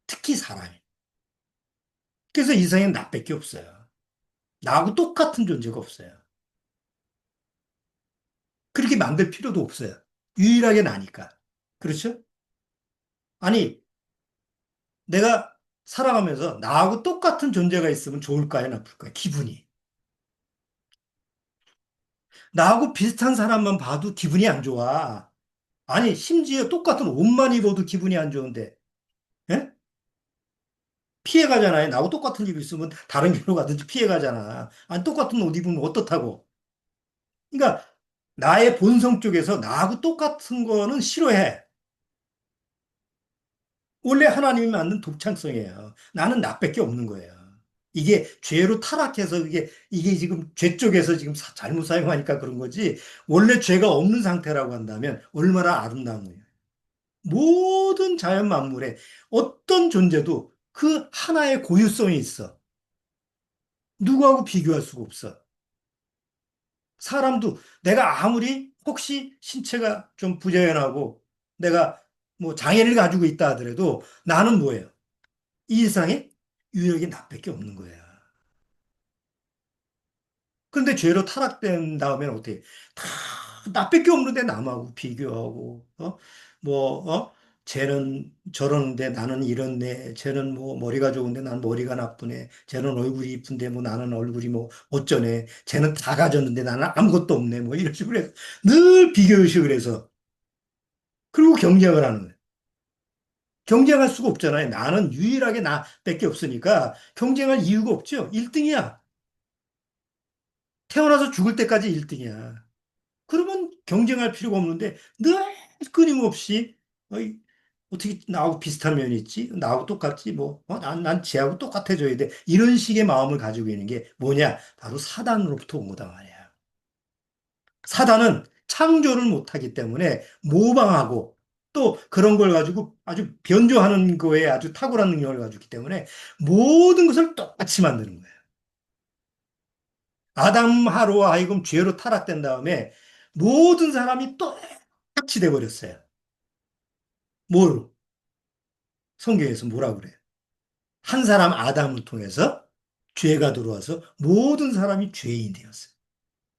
S1: 특히 사람이. 그래서 이 세상엔 나밖에 없어요. 나하고 똑같은 존재가 없어요. 그렇게 만들 필요도 없어요. 유일하게 나니까. 그렇죠? 아니, 내가 살아가면서 나하고 똑같은 존재가 있으면 좋을까요, 나쁠까요? 기분이. 나하고 비슷한 사람만 봐도 기분이 안 좋아. 아니, 심지어 똑같은 옷만 입어도 기분이 안 좋은데, 예? 피해 가잖아요. 나하고 똑같은 집 있으면 다른 길로 가든지 피해 가잖아. 아니, 똑같은 옷 입으면 어떻다고. 그러니까, 나의 본성 쪽에서 나하고 똑같은 거는 싫어해. 원래 하나님이 만든 독창성이에요. 나는 나밖에 없는 거예요. 이게 죄로 타락해서 이게 지금 죄 쪽에서 지금 잘못 사용하니까 그런 거지. 원래 죄가 없는 상태라고 한다면 얼마나 아름다운 거예요. 모든 자연 만물에 어떤 존재도 그 하나의 고유성이 있어. 누구하고 비교할 수가 없어. 사람도 내가 아무리 혹시 신체가 좀 부재연하고 내가 뭐 장애를 가지고 있다 하더라도 나는 뭐예요? 이 세상에 유일하게 나밖에 없는 거야. 근데 죄로 타락된 다음에는 어떻게 다 나밖에 없는데 남하고 비교하고 쟤는 저러는데 나는 이렇네. 쟤는 뭐 머리가 좋은데 난 머리가 나쁘네. 쟤는 얼굴이 이쁜데 뭐 나는 얼굴이 뭐 어쩌네. 쟤는 다 가졌는데 나는 아무것도 없네. 뭐 이런 식으로 해서 늘 비교의식을 해서 그리고 경쟁을 하는 거예요. 경쟁할 수가 없잖아요. 나는 유일하게 나밖에 없으니까 경쟁할 이유가 없죠. 1등이야. 태어나서 죽을 때까지 1등이야. 그러면 경쟁할 필요가 없는데 늘 끊임없이 어떻게 나하고 비슷한 면이 있지? 나하고 똑같지? 뭐, 난 쟤하고 똑같아져야 돼. 이런 식의 마음을 가지고 있는 게 뭐냐? 바로 사단으로부터 온 거다 말이야. 사단은 창조를 못하기 때문에 모방하고 또 그런 걸 가지고 아주 변조하는 거에 아주 탁월한 능력을 가지고 있기 때문에 모든 것을 똑같이 만드는 거예요. 아담 하루와 하여금 죄로 타락된 다음에 모든 사람이 똑같이 돼버렸어요. 뭐로? 성경에서 뭐라 그래요? 한 사람 아담을 통해서 죄가 들어와서 모든 사람이 죄인이 되었어요.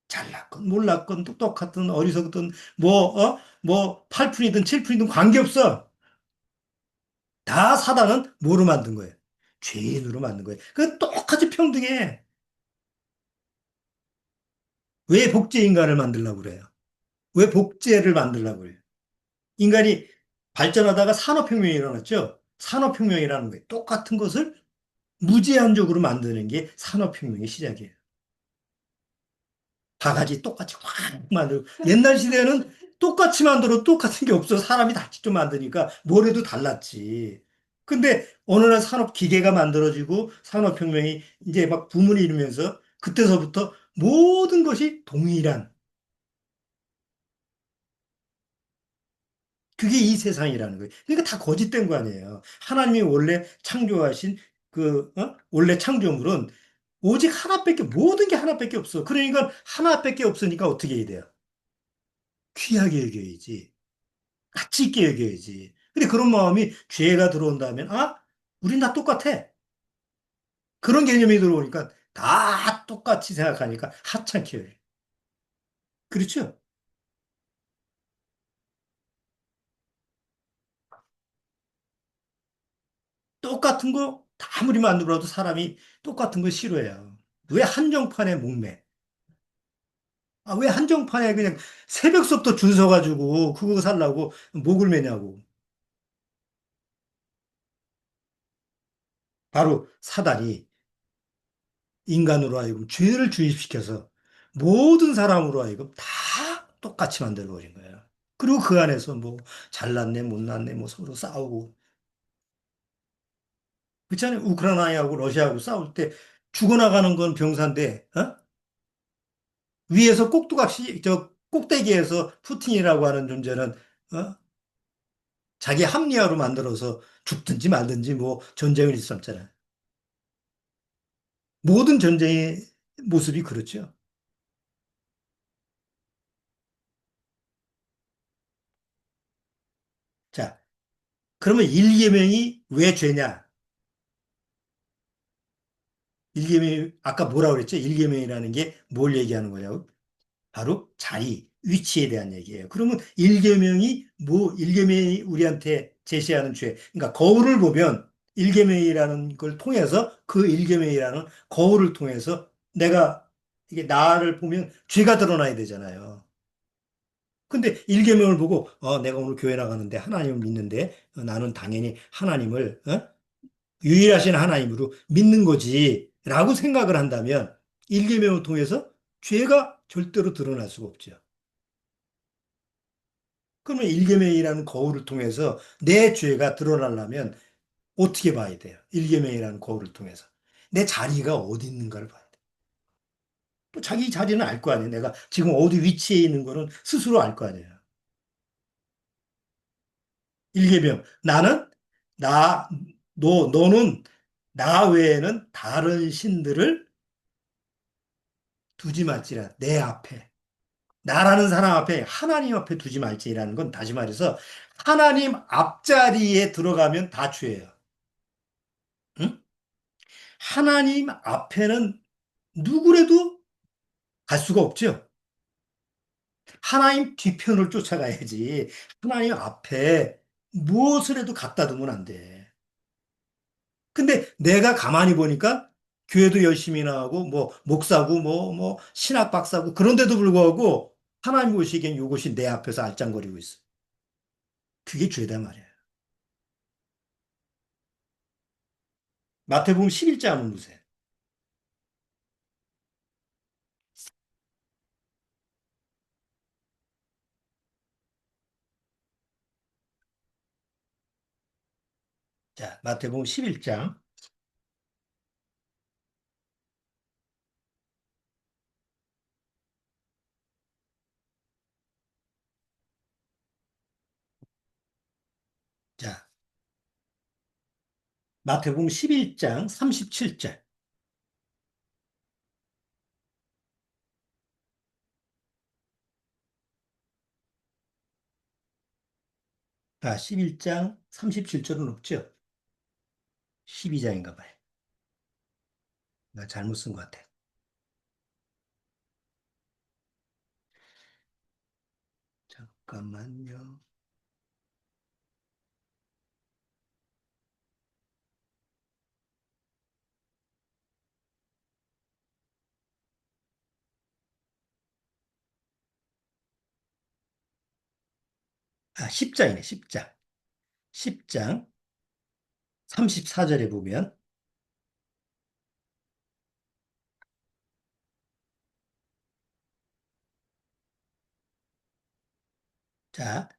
S1: 잘났건 몰랐건 똑똑하든 어리석든 뭐 8푼이든 7푼이든 관계없어. 다 사단은 뭐로 만든 거예요? 죄인으로 만든 거예요. 그 똑같이 평등해. 왜 복제 인간을 만들려고 그래요? 왜 복제를 만들려고 그래요? 인간이 발전하다가 산업혁명이 일어났죠? 산업혁명이라는 거예요. 똑같은 것을 무제한적으로 만드는 게 산업혁명의 시작이에요. 바가지 똑같이 확 만들고. 옛날 시대는 똑같이 만들어 똑같은 게 없어. 사람이 다 직접 만드니까 뭘 해도 달랐지. 근데 어느 날 산업 기계가 만들어지고 산업혁명이 이제 막 붐을 이루면서 그때서부터 모든 것이 동일한 그게 이 세상이라는 거예요. 그러니까 다 거짓된 거 아니에요. 하나님이 원래 창조하신 원래 창조물은 오직 하나밖에 모든 게 하나밖에 없어. 그러니까 하나밖에 없으니까 어떻게 해야 돼요? 귀하게 여겨야지. 가치 있게 여겨야지. 근데 그런 마음이 죄가 들어온다면, 우린 다 똑같아. 그런 개념이 들어오니까 다 똑같이 생각하니까 하찮게 여겨. 그렇죠? 똑같은 거 아무리 만들어도 사람이 똑같은 거 싫어해요. 왜 한정판에 목매? 왜 한정판에 그냥 새벽 수업도 줄 서가지고 그거 살라고 목을 매냐고. 바로 사단이 인간으로 하여금 죄를 주입시켜서 모든 사람으로 하여금 다 똑같이 만들어버린 거예요. 그리고 그 안에서 뭐 잘났네 못났네 뭐 서로 싸우고 그렇잖아요. 우크라이나하고 러시아하고 싸울 때 죽어나가는 건 병사인데 위에서 꼭두각시 저 꼭대기에서 푸틴이라고 하는 존재는 어? 자기 합리화로 만들어서 죽든지 말든지 뭐 전쟁을 일삼잖아요. 모든 전쟁의 모습이 그렇죠. 자, 그러면 일계명이 왜 죄냐? 일계명이 아까 뭐라 그랬죠? 일계명이라는 게 뭘 얘기하는 거냐고? 바로 자리, 위치에 대한 얘기예요. 그러면 일계명이 뭐 일계명이 우리한테 제시하는 죄. 그러니까 거울을 보면 일계명이라는 걸 통해서 그 일계명이라는 거울을 통해서 내가 이게 나를 보면 죄가 드러나야 되잖아요. 근데 일계명을 보고 내가 오늘 교회 나가는데 하나님을 믿는데 나는 당연히 하나님을 유일하신 하나님으로 믿는 거지라고 생각을 한다면 일계명을 통해서 죄가 절대로 드러날 수가 없죠. 그러면 일계명이라는 거울을 통해서 내 죄가 드러나려면 어떻게 봐야 돼요? 일계명이라는 거울을 통해서 내 자리가 어디 있는가를 봐야 돼. 또 자기 자리는 알 거 아니에요. 내가 지금 어디 위치에 있는 거는 스스로 알 거 아니에요. 일계명 나는 나 너는 나 외에는 다른 신들을 두지 말지라 내 앞에 나라는 사람 앞에 하나님 앞에 두지 말지라는 건 다시 말해서 하나님 앞자리에 들어가면 다 죄예요. 응? 하나님 앞에는 누구래도 갈 수가 없죠. 하나님 뒤편을 쫓아가야지. 하나님 앞에 무엇을 해도 갖다 두면 안 돼. 근데 내가 가만히 보니까 교회도 열심히 나가고 뭐 목사고 뭐 신학 박사고 그런데도 불구하고 하나님 보시기엔 이것이 내 앞에서 알짱거리고 있어. 그게 죄다 말이야. 마태복음 11장 한번 보세요. 자, 마태복음 11장. 자, 마태복음 11장 37절. 아, 11장 37절은 없죠? 12장인가 봐요. 나 잘못 쓴 것 같아. 잠깐만요. 아, 10장이네, 10장. 10장 34절에 보면, 자,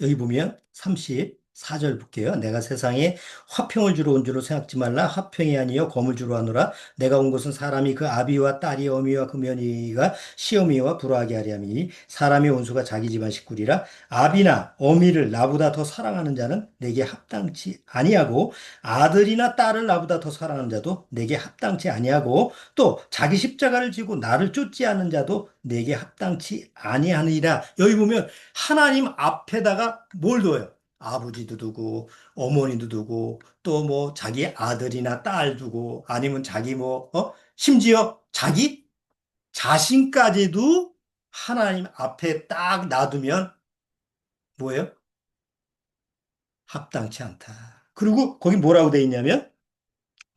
S1: 여기 보면 34절 볼게요. 내가 세상에 화평을 주러 온 줄로 생각지 말라. 화평이 아니요 검을 주러 하노라. 내가 온 것은 사람이 그 아비와 딸이 어미와 그 며느리가 시어미와 불화하게 하려 함이니 사람의 원수가 자기 집안 식구리라. 아비나 어미를 나보다 더 사랑하는 자는 내게 합당치 아니하고 아들이나 딸을 나보다 더 사랑하는 자도 내게 합당치 아니하고 또 자기 십자가를 지고 나를 쫓지 않는 자도 내게 합당치 아니하니라. 여기 보면 하나님 앞에다가 뭘 둬요? 아버지도 두고, 어머니도 두고, 또 뭐 자기 아들이나 딸 두고, 아니면 자기 뭐, 심지어 자기 자신까지도 하나님 앞에 딱 놔두면 뭐예요? 합당치 않다. 그리고 거기 뭐라고 돼 있냐면,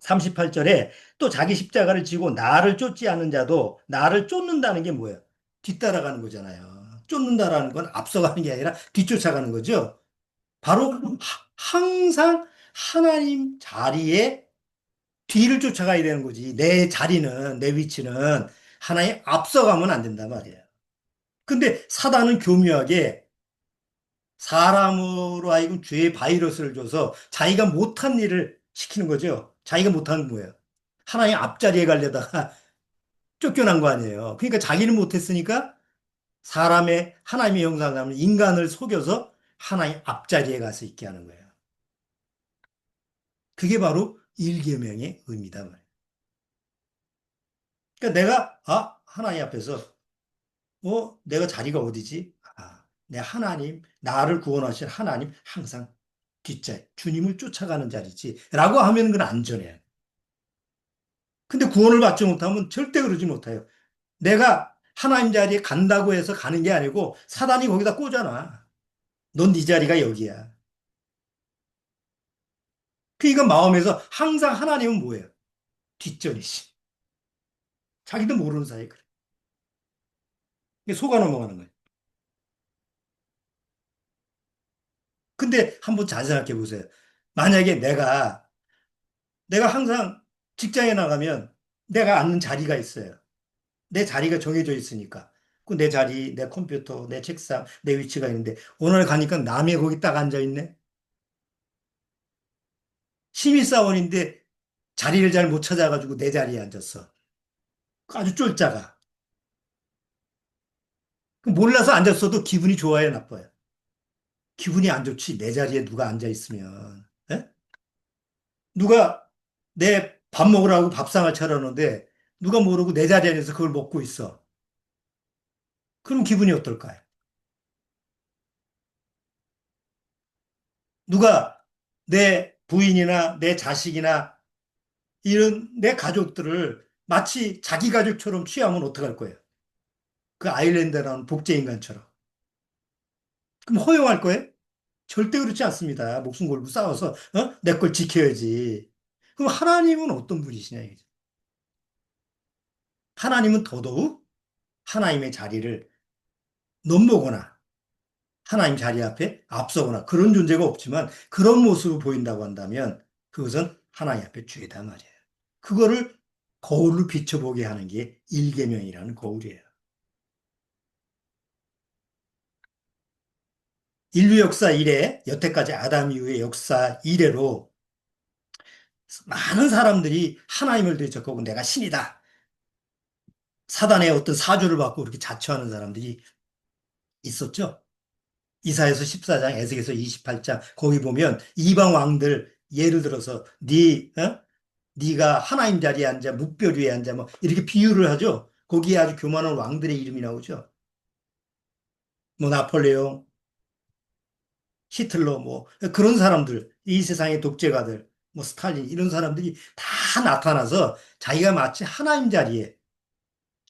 S1: 38절에 또 자기 십자가를 지고 나를 쫓지 않는 자도 나를 쫓는다는 게 뭐예요? 뒤따라가는 거잖아요. 쫓는다라는 건 앞서가는 게 아니라 뒤쫓아가는 거죠. 바로 항상 하나님 자리에 뒤를 쫓아가야 되는 거지. 내 자리는, 내 위치는 하나님 앞서가면 안 된단 말이에요. 근데 사단은 교묘하게 사람으로 하여금 죄의 바이러스를 줘서 자기가 못한 일을 시키는 거죠. 자기가 못한 거예요. 하나님 앞자리에 가려다가 쫓겨난 거 아니에요. 그러니까 자기는 못했으니까 사람의 하나님의 형상을 담은 인간을 속여서 하나님 앞자리에 가서 있게 하는 거예요. 그게 바로 일계명의 의미다 말이에요. 그러니까 내가 하나님 앞에서 내가 자리가 어디지? 내 하나님 나를 구원하신 하나님 항상 뒷자리 주님을 쫓아가는 자리지라고 하면 그건 안전해요. 근데 구원을 받지 못하면 절대 그러지 못해요. 내가 하나님 자리에 간다고 해서 가는 게 아니고 사단이 거기다 꽂아놔. 넌 네 자리가 여기야. 그러니까 마음에서 항상 하나님은 뭐예요? 뒷전이시. 자기도 모르는 사이에 그래. 속아 넘어가는 거예요. 근데 한번 잘 생각해 보세요. 만약에 내가 항상 직장에 나가면 내가 앉는 자리가 있어요. 내 자리가 정해져 있으니까. 그 내 자리, 내 컴퓨터, 내 책상, 내 위치가 있는데 오늘 가니까 남이 거기 딱 앉아 있네. 심의사원인데 자리를 잘 못 찾아가지고 내 자리에 앉았어. 아주 쫄짜가. 몰라서 앉았어도 기분이 좋아요, 나빠요? 기분이 안 좋지. 내 자리에 누가 앉아 있으면. 에? 누가 내 밥 먹으라고 밥상을 차려놓는데 누가 모르고 내 자리에 앉아서 그걸 먹고 있어. 그럼 기분이 어떨까요? 누가 내 부인이나 내 자식이나 이런 내 가족들을 마치 자기 가족처럼 취하면 어떡할 거예요? 그 아일랜드라는 복제인간처럼. 그럼 허용할 거예요? 절대 그렇지 않습니다. 목숨 걸고 싸워서 내 걸 지켜야지. 그럼 하나님은 어떤 분이시냐 이거죠. 하나님은 더더욱 하나님의 자리를 넘보거나 하나님 자리 앞에 앞서거나 그런 존재가 없지만 그런 모습을 보인다고 한다면 그것은 하나님 앞에 죄다 말이에요. 그거를 거울로 비춰보게 하는 게 일계명이라는 거울이에요. 인류 역사 이래 여태까지 아담 이후의 역사 이래로 많은 사람들이 하나님을 대적하고 내가 신이다. 사단의 어떤 사주를 받고 그렇게 자처하는 사람들이 있었죠. 이사야서 14장, 에스겔서 28장 거기 보면 이방 왕들 예를 들어서 네가 하나님 자리에 앉아 묵별 위에 앉아 뭐 이렇게 비유를 하죠. 거기에 아주 교만한 왕들의 이름이 나오죠. 뭐 나폴레옹, 히틀러 뭐 그런 사람들, 이 세상의 독재가들, 뭐 스탈린 이런 사람들이 다 나타나서 자기가 마치 하나님 자리에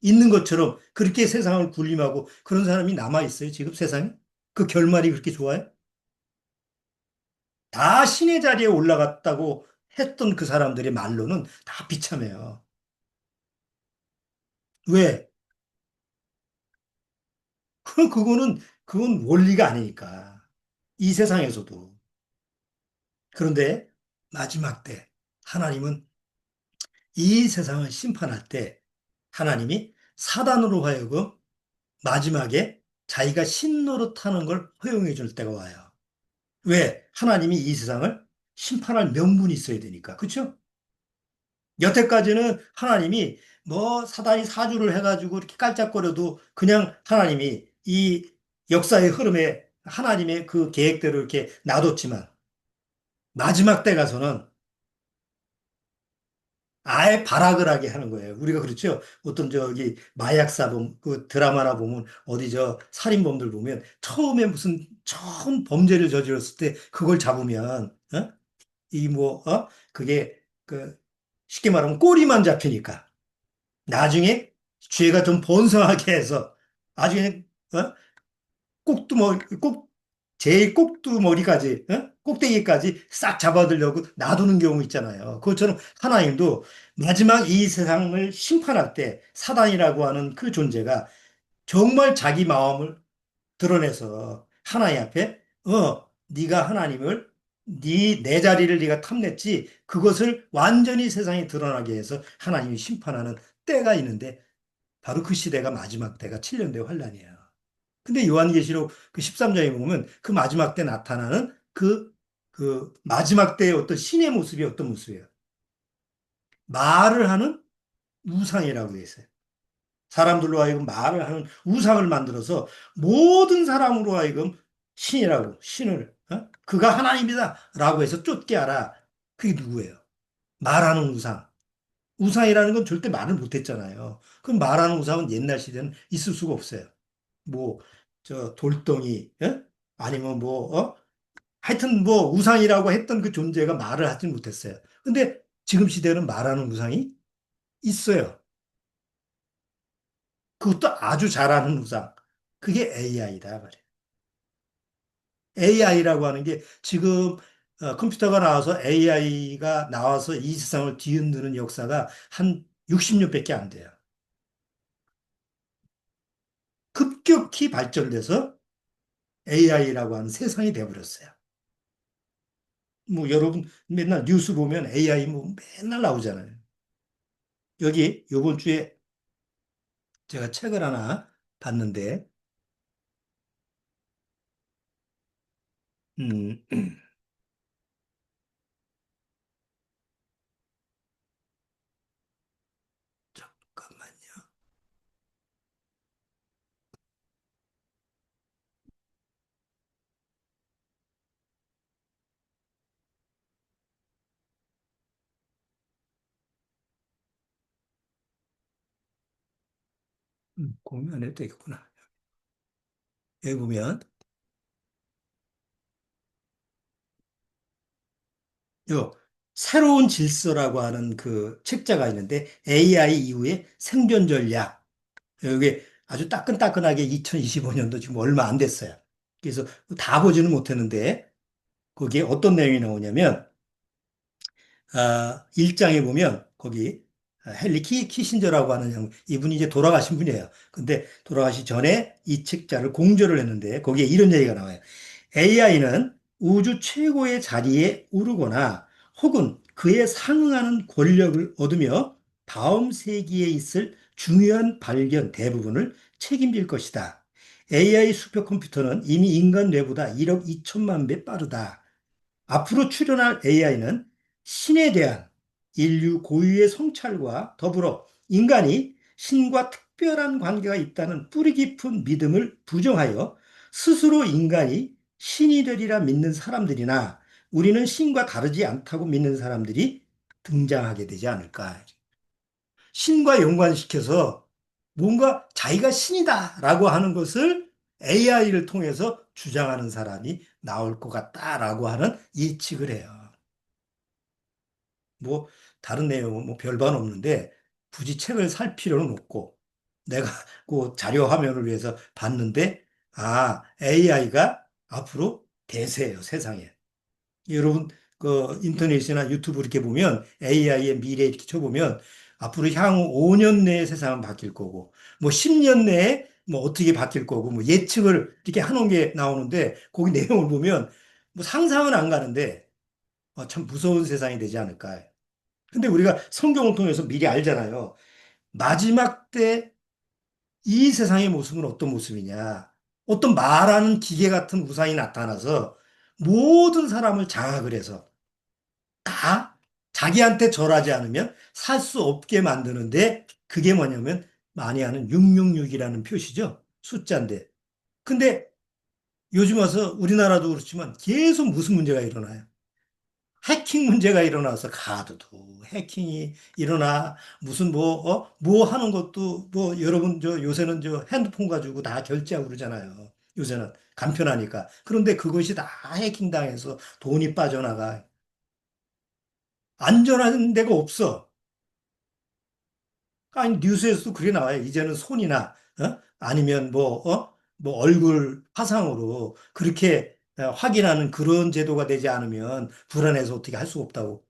S1: 있는 것처럼 그렇게 세상을 군림하고 그런 사람이 남아 있어요. 지금 세상에 그 결말이 그렇게 좋아요? 다 신의 자리에 올라갔다고 했던 그 사람들의 말로는 다 비참해요. 왜? 그건 원리가 아니니까. 이 세상에서도. 그런데 마지막 때 하나님은 이 세상을 심판할 때 하나님이 사단으로 하여금 마지막에 자기가 신 노릇하는 걸 허용해 줄 때가 와요. 왜? 하나님이 이 세상을 심판할 명분이 있어야 되니까. 그렇죠? 여태까지는 하나님이 뭐 사단이 사주를 해가지고 이렇게 깔짝거려도 그냥 하나님이 이 역사의 흐름에 하나님의 그 계획대로 이렇게 놔뒀지만 마지막 때 가서는 아예 발악을 하게 하는 거예요. 우리가 그렇죠. 어떤 저기 마약사범 그 드라마나 보면 어디 저 살인범들 보면 처음에 무슨 처음 범죄를 저질렀을 때 그걸 잡으면 이 뭐 그게 그 쉽게 말하면 꼬리만 잡히니까 나중에 죄가 좀 번성하게 해서 나중에 꼭두머리 꼭 제일 꼭두머리까지 꼭대기까지 싹 잡아들려고 놔두는 경우 있잖아요. 그것처럼 하나님도 마지막 이 세상을 심판할 때 사단이라고 하는 그 존재가 정말 자기 마음을 드러내서 하나님 앞에 네가 하나님을 내 자리를 네가 탐냈지 그것을 완전히 세상에 드러나게 해서 하나님이 심판하는 때가 있는데 바로 그 시대가 마지막 때가 7년대 환란이에요. 근데 요한계시록 그 13장에 보면 그 마지막 때 나타나는 그 마지막 때의 어떤 신의 모습이 어떤 모습이에요? 말을 하는 우상이라고 되어 있어요. 사람들로 하여금 말을 하는 우상을 만들어서 모든 사람으로 하여금 신이라고, 신을, 그가 하나님이다 라고 해서 쫓게 하라. 그게 누구예요? 말하는 우상. 우상이라는 건 절대 말을 못했잖아요. 그럼 말하는 우상은 옛날 시대는 있을 수가 없어요. 뭐, 돌덩이, 아니면 하여튼 뭐, 우상이라고 했던 그 존재가 말을 하지 못했어요. 근데 지금 시대는 말하는 우상이 있어요. 그것도 아주 잘하는 우상. 그게 AI다 말이에요. AI라고 하는 게 지금 컴퓨터가 나와서 AI가 나와서 이 세상을 뒤흔드는 역사가 한 60년밖에 안 돼요. 급격히 발전돼서 AI라고 하는 세상이 돼버렸어요. 뭐 여러분 맨날 뉴스 보면 AI 뭐 맨날 나오잖아요. 여기 요번 주에 제가 책을 하나 봤는데, 음, 잠깐만요. 공유 안 해도 되겠구나. 여기 보면 요 새로운 질서라고 하는 그 책자가 있는데 AI 이후의 생존 전략. 여기 아주 따끈따끈하게 2025년도 지금 얼마 안 됐어요. 그래서 다 보지는 못했는데 거기에 어떤 내용이 나오냐면 1장에 보면 거기 헨리 키신저라고 하는 이분이 이제 돌아가신 분이에요. 근데 돌아가시 전에 이 책자를 공저를 했는데 거기에 이런 얘기가 나와요. AI는 우주 최고의 자리에 오르거나 혹은 그에 상응하는 권력을 얻으며 다음 세기에 있을 중요한 발견 대부분을 책임질 것이다. AI 슈퍼컴퓨터는 이미 인간 뇌보다 1억 2천만 배 빠르다. 앞으로 출현할 AI는 신에 대한 인류 고유의 성찰과 더불어 인간이 신과 특별한 관계가 있다는 뿌리 깊은 믿음을 부정하여 스스로 인간이 신이 되리라 믿는 사람들이나 우리는 신과 다르지 않다고 믿는 사람들이 등장하게 되지 않을까. 신과 연관시켜서 뭔가 자기가 신이다라고 하는 것을 AI를 통해서 주장하는 사람이 나올 것 같다라고 하는 예측을 해요. 뭐 다른 내용은 뭐 별반 없는데 굳이 책을 살 필요는 없고 내가 그 자료 화면을 위해서 봤는데 AI가 앞으로 대세예요, 세상에. 여러분 그 인터넷이나 유튜브 이렇게 보면 AI의 미래 이렇게 쳐보면 앞으로 향후 5년 내에 세상은 바뀔 거고 뭐 10년 내에 뭐 어떻게 바뀔 거고 뭐 예측을 이렇게 하는 게 나오는데 거기 내용을 보면 뭐 상상은 안 가는데 참 무서운 세상이 되지 않을까. 근데 우리가 성경을 통해서 미리 알잖아요. 마지막 때 이 세상의 모습은 어떤 모습이냐. 어떤 말하는 기계 같은 우상이 나타나서 모든 사람을 장악을 해서 다 자기한테 절하지 않으면 살 수 없게 만드는데 그게 뭐냐면 많이 하는 666이라는 표시죠. 숫자인데. 근데 요즘 와서 우리나라도 그렇지만 계속 무슨 문제가 일어나요? 해킹 문제가 일어나서 카드도 해킹이 일어나 무슨 뭐 하는 것도 뭐 여러분 저 요새는 저 핸드폰 가지고 다 결제하고 그러잖아요. 요새는 간편하니까. 그런데 그것이 다 해킹당해서 돈이 빠져나가. 안전한 데가 없어. 아니 뉴스에서도 그게 나와요. 이제는 손이나 아니면 뭐 얼굴 화상으로 그렇게 확인하는 그런 제도가 되지 않으면 불안해서 어떻게 할 수가 없다고.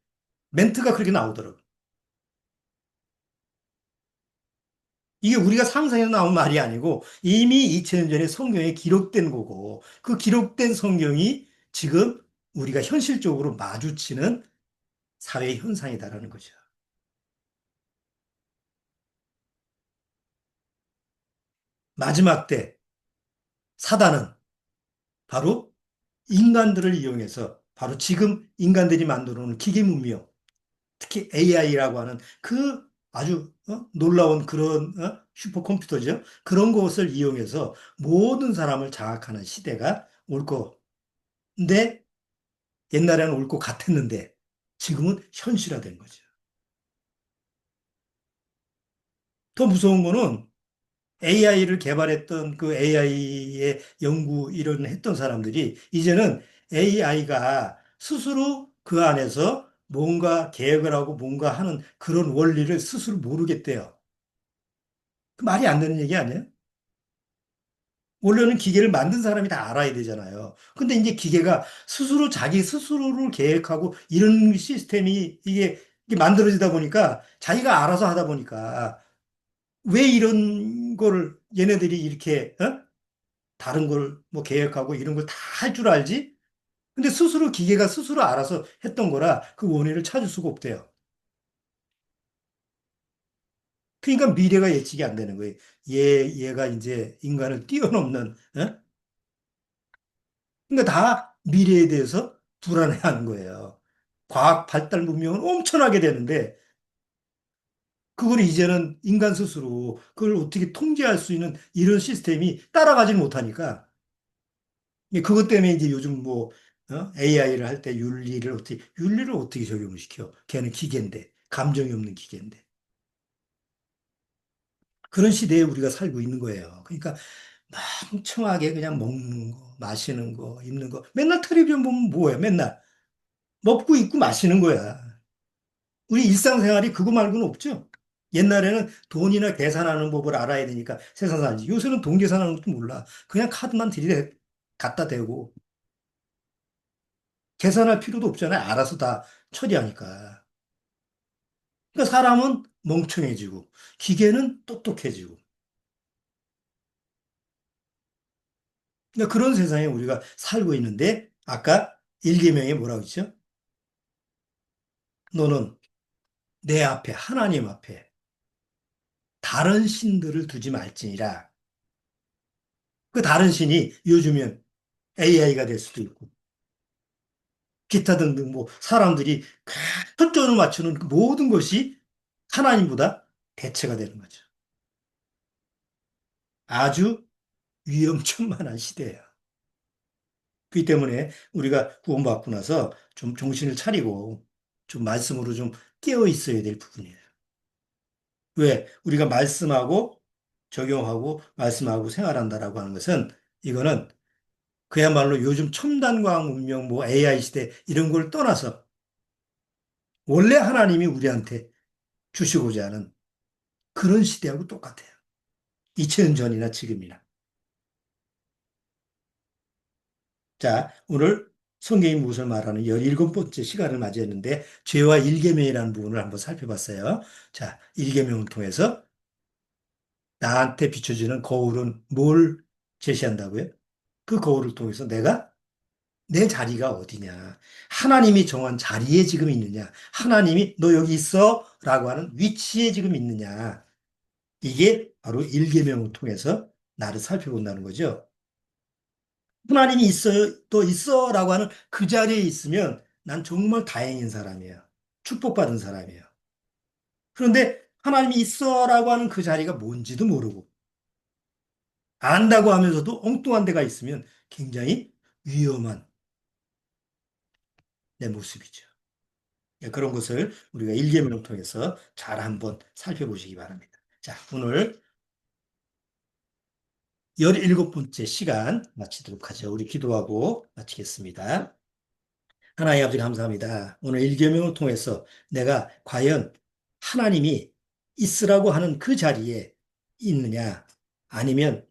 S1: 멘트가 그렇게 나오더라고. 이게 우리가 상상해서 나온 말이 아니고 이미 2000년 전에 성경에 기록된 거고 그 기록된 성경이 지금 우리가 현실적으로 마주치는 사회 현상이다라는 거죠. 마지막 때 사단은 바로 인간들을 이용해서 바로 지금 인간들이 만들어 놓은 기계 문명, 특히 AI라고 하는 그 아주 놀라운 그런 슈퍼컴퓨터죠. 그런 것을 이용해서 모든 사람을 장악하는 시대가 올 거. 근데 옛날에는 올 것 같았는데 지금은 현실화된 거죠. 더 무서운 거는 AI를 개발했던 그 AI의 연구 이런 했던 사람들이 이제는 AI가 스스로 그 안에서 뭔가 계획을 하고 뭔가 하는 그런 원리를 스스로 모르겠대요. 그 말이 안 되는 얘기 아니에요? 원래는 기계를 만든 사람이 다 알아야 되잖아요. 근데 이제 기계가 스스로 자기 스스로를 계획하고 이런 시스템이 이게 만들어지다 보니까 자기가 알아서 하다 보니까 왜 이런 거를 얘네들이 이렇게 다른 걸 뭐 계획하고 이런 걸 다 할 줄 알지? 근데 스스로 기계가 스스로 알아서 했던 거라 그 원인을 찾을 수가 없대요. 그러니까 미래가 예측이 안 되는 거예요. 얘가 이제 인간을 뛰어넘는, 그러니까 다 미래에 대해서 불안해하는 거예요. 과학 발달 문명은 엄청나게 되는데 그걸 이제는 인간 스스로 그걸 어떻게 통제할 수 있는 이런 시스템이 따라가질 못하니까 그것 때문에 이제 요즘 뭐 AI를 할 때 윤리를 어떻게 적용을 시켜? 걔는 기계인데 감정이 없는 기계인데 그런 시대에 우리가 살고 있는 거예요. 그러니까 멍청하게 그냥 먹는 거, 마시는 거, 입는 거 맨날 텔레비전 보면 뭐야? 맨날 먹고 입고 마시는 거야. 우리 일상생활이 그거 말고는 없죠. 옛날에는 돈이나 계산하는 법을 알아야 되니까 세상 살지. 요새는 돈 계산하는 것도 몰라. 그냥 카드만 갖다 대고 계산할 필요도 없잖아요. 알아서 다 처리하니까. 그러니까 사람은 멍청해지고 기계는 똑똑해지고. 그러니까 그런 세상에 우리가 살고 있는데 아까 일계명에 뭐라고 했죠? 너는 내 앞에 하나님 앞에 다른 신들을 두지 말지니라. 그 다른 신이 요즘엔 AI가 될 수도 있고 기타 등등 뭐 사람들이 초점을 맞추는 그 모든 것이 하나님보다 대체가 되는 거죠. 아주 위험천만한 시대예요. 그렇기 때문에 우리가 구원받고 나서 좀 정신을 차리고 좀 말씀으로 좀 깨어 있어야 될 부분이에요. 왜? 우리가 말씀하고 적용하고 말씀하고 생활한다라고 하는 것은 이거는 그야말로 요즘 첨단과학 문명, 뭐 AI 시대 이런 걸 떠나서 원래 하나님이 우리한테 주시고자 하는 그런 시대하고 똑같아요. 2000년 전이나 지금이나. 자, 오늘 성경이 무엇을 말하는 17번째 시간을 맞이했는데 죄와 일계명이라는 부분을 한번 살펴봤어요. 자, 일계명을 통해서 나한테 비춰지는 거울은 뭘 제시한다고요? 그 거울을 통해서 내가 내 자리가 어디냐? 하나님이 정한 자리에 지금 있느냐? 하나님이 너 여기 있어? 라고 하는 위치에 지금 있느냐? 이게 바로 일계명을 통해서 나를 살펴본다는 거죠. 하나님이 있어요, 또 있어 라고 하는 그 자리에 있으면 난 정말 다행인 사람이에요. 축복받은 사람이에요. 그런데 하나님이 있어 라고 하는 그 자리가 뭔지도 모르고 안다고 하면서도 엉뚱한 데가 있으면 굉장히 위험한 내 모습이죠. 예, 그런 것을 우리가 일계명을 통해서 잘 한번 살펴보시기 바랍니다. 자, 오늘 17번째 시간 마치도록 하죠. 우리 기도하고 마치겠습니다. 하나님 아버지 감사합니다. 오늘 일계명을 통해서 내가 과연 하나님이 있으라고 하는 그 자리에 있느냐 아니면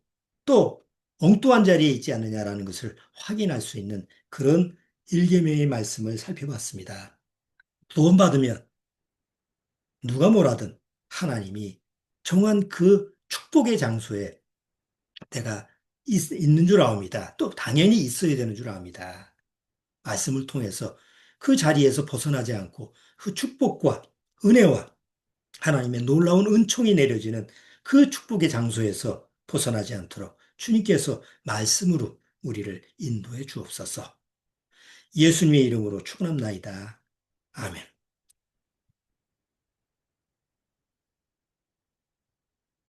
S1: 또 엉뚱한 자리에 있지 않느냐라는 것을 확인할 수 있는 그런 일계명의 말씀을 살펴봤습니다. 구원받으면 누가 뭐라든 하나님이 정한 그 축복의 장소에 내가 있는 줄 압니다. 또 당연히 있어야 되는 줄 압니다. 말씀을 통해서 그 자리에서 벗어나지 않고 그 축복과 은혜와 하나님의 놀라운 은총이 내려지는 그 축복의 장소에서 벗어나지 않도록 주님께서 말씀으로 우리를 인도해 주옵소서. 예수님의 이름으로 축원합나이다. 아멘.